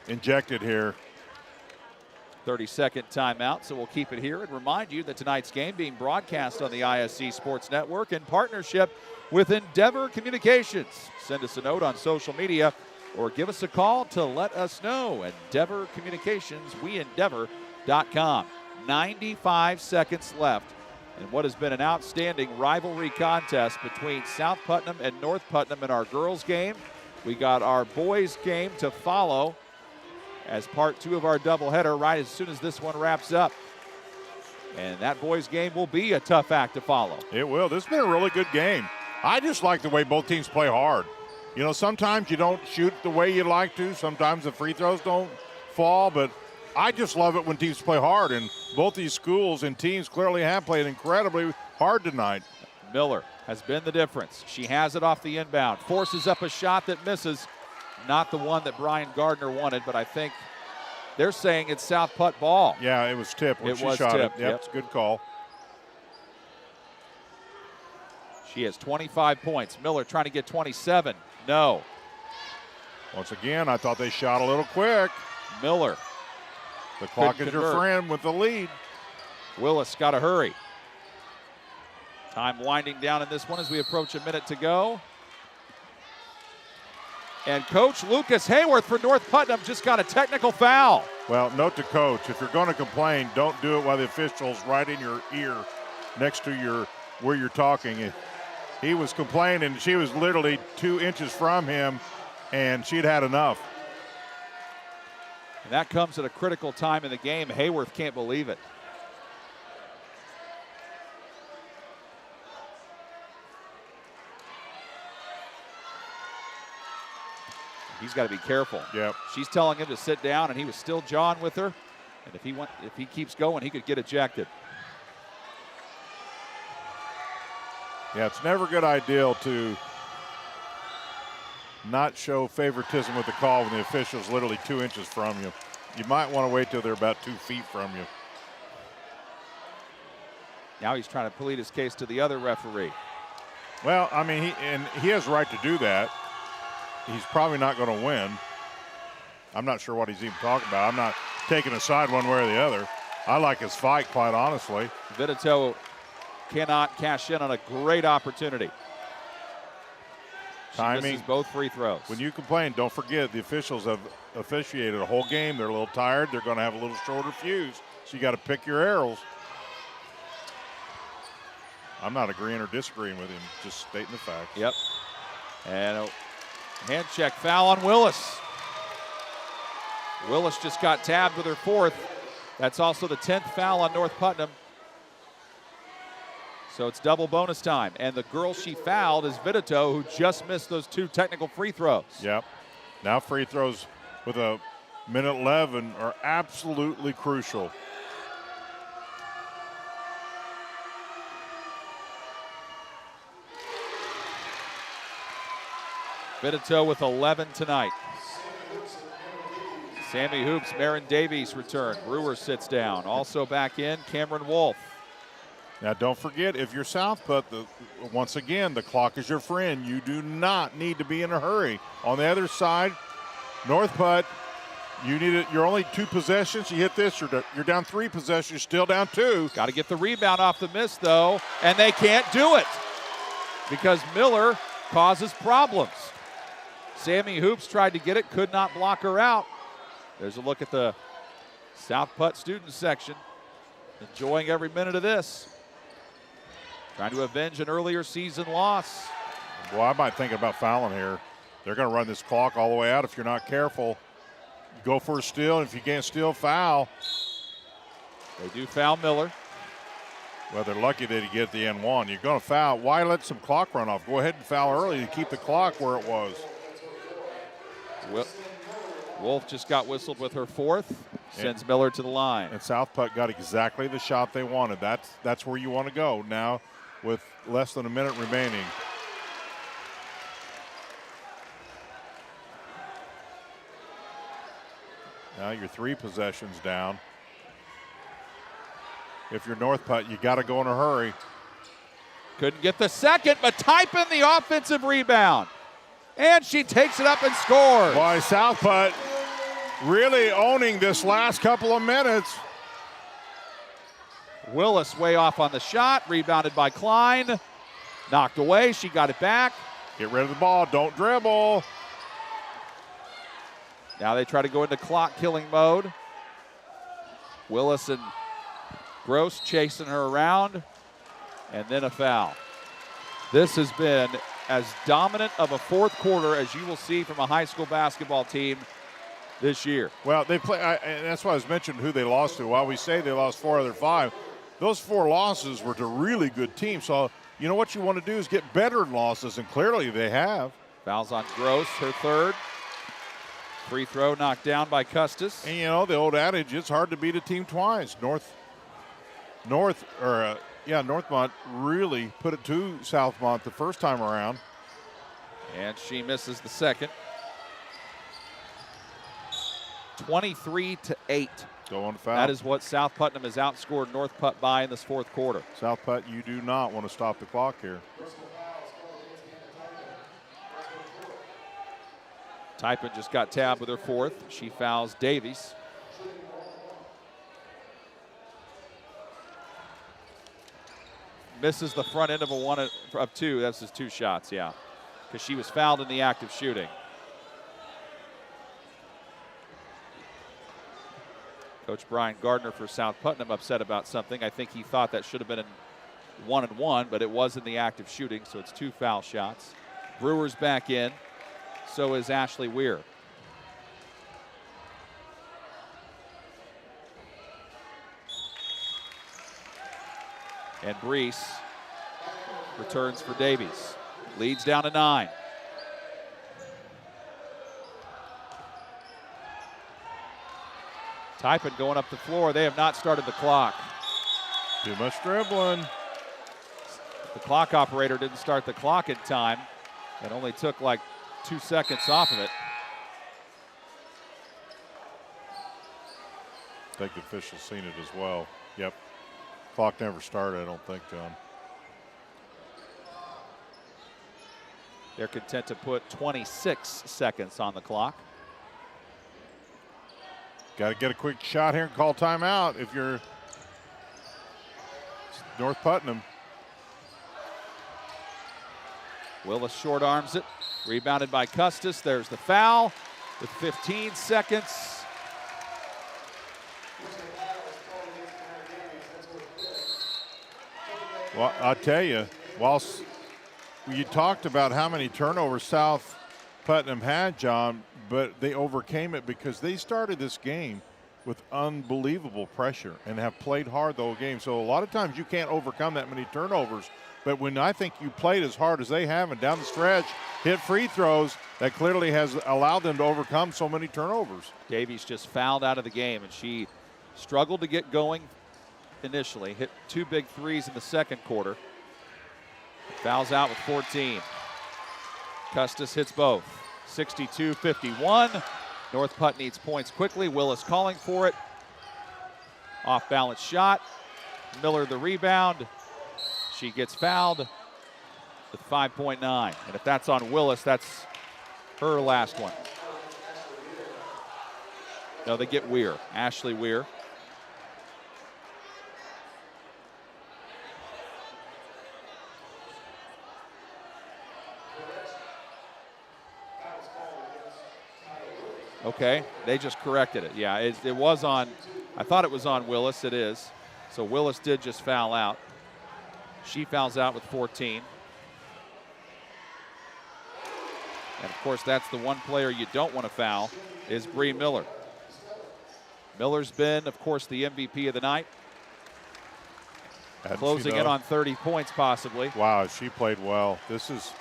injected here. 30-second timeout, so we'll keep it here and remind you that tonight's game being broadcast on the ISC Sports Network in partnership with Endeavor Communications. Send us a note on social media or give us a call to let us know. Endeavor Communications, weendeavor.com. 95 seconds left in what has been an outstanding rivalry contest between South Putnam and North Putnam in our girls game. We got our boys game to follow as part 2 of our doubleheader right as soon as this one wraps up. And that boys game will be a tough act to follow. It will. This has been a really good game. I just like the way both teams play hard. You know, sometimes you don't shoot the way you like to. Sometimes the free throws don't fall, but I just love it when teams play hard, and both these schools and teams clearly have played incredibly hard tonight. Miller has been the difference. She has it off the inbound, forces up a shot that misses. Not the one that Brian Gardner wanted, but I think they're saying it's South Putt ball. Yeah, it was tipped when she shot it. Yep, it's a good call. She has 25 points. Miller trying to get 27. No. Once again, I thought they shot a little quick. Miller. The clock is your friend with the lead. Willis got to hurry. Time winding down in this one as we approach a minute to go. And Coach Lucas Hayworth for North Putnam just got a technical foul. Well, note to Coach, if you're going to complain, don't do it while the official's right in your ear next to where you're talking. He was complaining. She was literally 2 inches from him, and she'd had enough. And that comes at a critical time in the game. Hayworth can't believe it. He's got to be careful. Yep. She's telling him to sit down, and he was still jawing with her. And if he keeps going, he could get ejected. Yeah, it's never a good idea to not show favoritism with the call when the official's literally 2 inches from you. You might want to wait till they're about 2 feet from you. Now he's trying to plead his case to the other referee. Well, I mean, he has a right to do that. He's probably not going to win. I'm not sure what he's even talking about. I'm not taking a side one way or the other. I like his fight, quite honestly. Vitito cannot cash in on a great opportunity. Timing. She misses both free throws. When you complain, don't forget the officials have officiated a whole game. They're a little tired. They're going to have a little shorter fuse. So you got to pick your arrows. I'm not agreeing or disagreeing with him, just stating the facts. Yep. And a hand check foul on Willis. Willis just got tabbed with her 4th. That's also the 10th foul on North Putnam. So it's double bonus time. And the girl she fouled is Vitito, who just missed those 2 technical free throws. Yep. Now free throws with a minute 11 are absolutely crucial. Benito with 11 tonight. Sammy Hoops, Marin Davies return. Brewer sits down. Also back in, Cameron Wolf. Now, don't forget, if you're South Putt, once again, the clock is your friend. You do not need to be in a hurry. On the other side, North Putt, you need it. You're only 2 possessions. You hit this, you're down 3 possessions. You're still down 2. Got to get the rebound off the miss, though, and they can't do it because Miller causes problems. Sammy Hoops tried to get it, could not block her out. There's a look at the South Putt student section, enjoying every minute of this. Trying to avenge an earlier season loss. Well, I might think about fouling here. They're going to run this clock all the way out if you're not careful. Go for a steal, and if you can't steal, foul. They do foul Miller. Well, they're lucky that he get the N1. You're going to foul. Why let some clock run off? Go ahead and foul early to keep the clock where it was. Wolf just got whistled with her 4th. Sends Miller to the line. And South Putt got exactly the shot they wanted. That's where you want to go now with less than a minute remaining. Now you're 3 possessions down. If you're North Putt, you got to go in a hurry. Couldn't get the second, but type in the offensive rebound. And she takes it up and scores. Boy, South Putt really owning this last couple of minutes. Willis way off on the shot, rebounded by Klein. Knocked away, she got it back. Get rid of the ball, don't dribble. Now they try to go into clock killing mode. Willis and Gross chasing her around, and then a foul. This has been as dominant of a 4th quarter as you will see from a high school basketball team this year. Well, they play, and that's why I was mentioning who they lost to. While we say they lost 4 other 5, those 4 losses were to really good teams. So, you know what you want to do is get better in losses, and clearly they have. Fouls on Gross, her 3rd. Free throw knocked down by Custis. And, you know, the old adage, it's hard to beat a team twice. Northmont really put it to Southmont the first time around. And she misses the second. 23-8. Go on foul. That is what South Putnam has outscored North Putt by in this 4th quarter. South Putt, you do not want to stop the clock here. Typin just got tabbed with her 4th. She fouls Davies. Misses the front end of a 1 of 2. That's his 2 shots, yeah. Because she was fouled in the act of shooting. Coach Brian Gardner for South Putnam upset about something. I think he thought that should have been in 1-and-1, but it was in the act of shooting, so it's 2 foul shots. Brewer's back in. So is Ashley Weir. And Brees returns for Davies. Leads down to 9. Typin going up the floor. They have not started the clock. Too much dribbling. The clock operator didn't start the clock in time. It only took like 2 seconds off of it. I think the official's seen it as well. Yep. Clock never started, I don't think, John. They're content to put 26 seconds on the clock. Got to get a quick shot here and call timeout if you're North Putnam. Willis short arms it. Rebounded by Custis. There's the foul with 15 seconds. Well, I'll tell you, whilst you talked about how many turnovers South Putnam had, John, but they overcame it because they started this game with unbelievable pressure and have played hard the whole game. So a lot of times you can't overcome that many turnovers. But when I think you played as hard as they have and down the stretch, hit free throws, that clearly has allowed them to overcome so many turnovers. Davies just fouled out of the game, and she struggled to get going initially. Hit 2 big threes in the second quarter. Fouls out with 14. Custis hits both. 62-51. North Putt needs points quickly. Willis calling for it. Off balance shot. Miller the rebound. She gets fouled with 5.9. And if that's on Willis, that's her last one. No, they get Weir. Ashley Weir. Okay, they just corrected it. Yeah, it was on, I thought it was on Willis. It is. So Willis did just foul out. She fouls out with 14. And of course, that's the one player you don't want to foul is Bree Miller. Miller's been, of course, the MVP of the night. Closing in on 30 points possibly. Wow, she played well. This is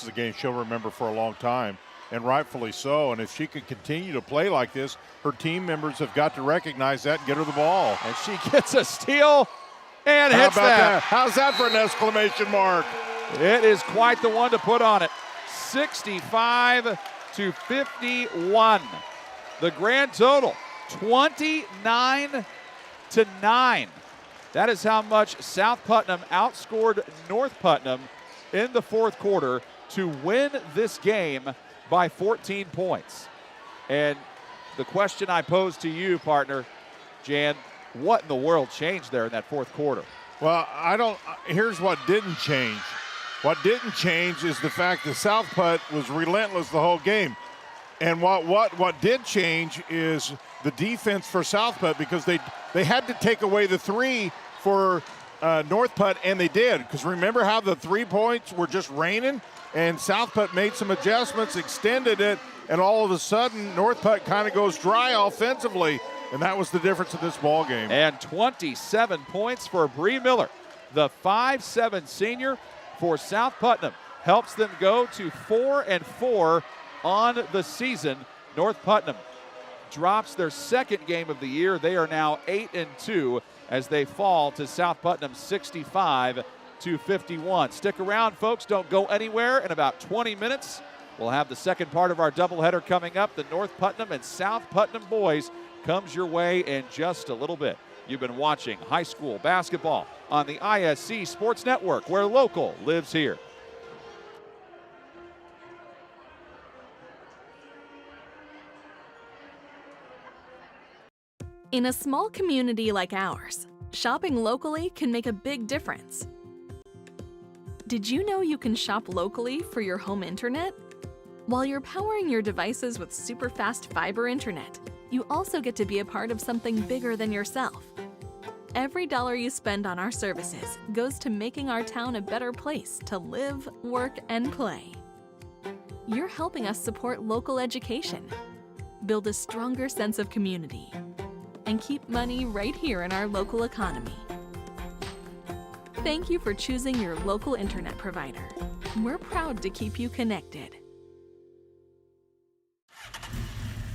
a game she'll remember for a long time, and rightfully so. And if she can continue to play like this, her team members have got to recognize that and get her the ball. And she gets a steal and hits that. How's that for an exclamation mark? It is quite the one to put on it. 65-51. The grand total, 29-9. That is how much South Putnam outscored North Putnam in the fourth quarter to win this game by 14 points. And the question I pose to you, partner, Jan, what in the world changed there in that fourth quarter? Well, here's what didn't change. What didn't change is the fact that South Putt was relentless the whole game. And what did change is the defense for South Putt, because they had to take away the three for North Putt, and they did. Because remember how the 3 points were just raining? And South Putt made some adjustments, extended it, and all of a sudden North Putt kind of goes dry offensively. And that was the difference in this ball game. And 27 points for Bree Miller, the 5'7" senior for South Putnam, helps them go to 4-4 on the season. North Putnam drops their second game of the year. They are now 8-2 as they fall to South Putnam 65-51. Stick around, folks. Don't go anywhere. In about 20 minutes, we'll have the second part of our doubleheader coming up. The North Putnam and South Putnam boys comes your way in just a little bit. You've been watching high school basketball on the ISC Sports Network, where local lives here. In a small community like ours, shopping locally can make a big difference. Did you know you can shop locally for your home internet? While you're powering your devices with super fast fiber internet, you also get to be a part of something bigger than yourself. Every dollar you spend on our services goes to making our town a better place to live, work, and play. You're helping us support local education, build a stronger sense of community, and keep money right here in our local economy. Thank you for choosing your local internet provider. We're proud to keep you connected.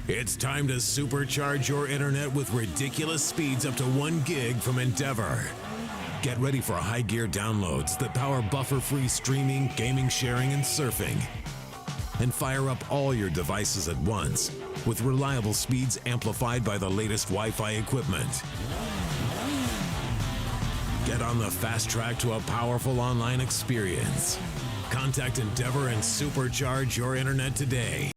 It's time to supercharge your internet with ridiculous speeds up to 1 gig from Endeavor. Get ready for high gear downloads that power buffer-free streaming, gaming, sharing, and surfing. And fire up all your devices at once with reliable speeds amplified by the latest Wi-Fi equipment. Get on the fast track to a powerful online experience. Contact Endeavor and supercharge your internet today.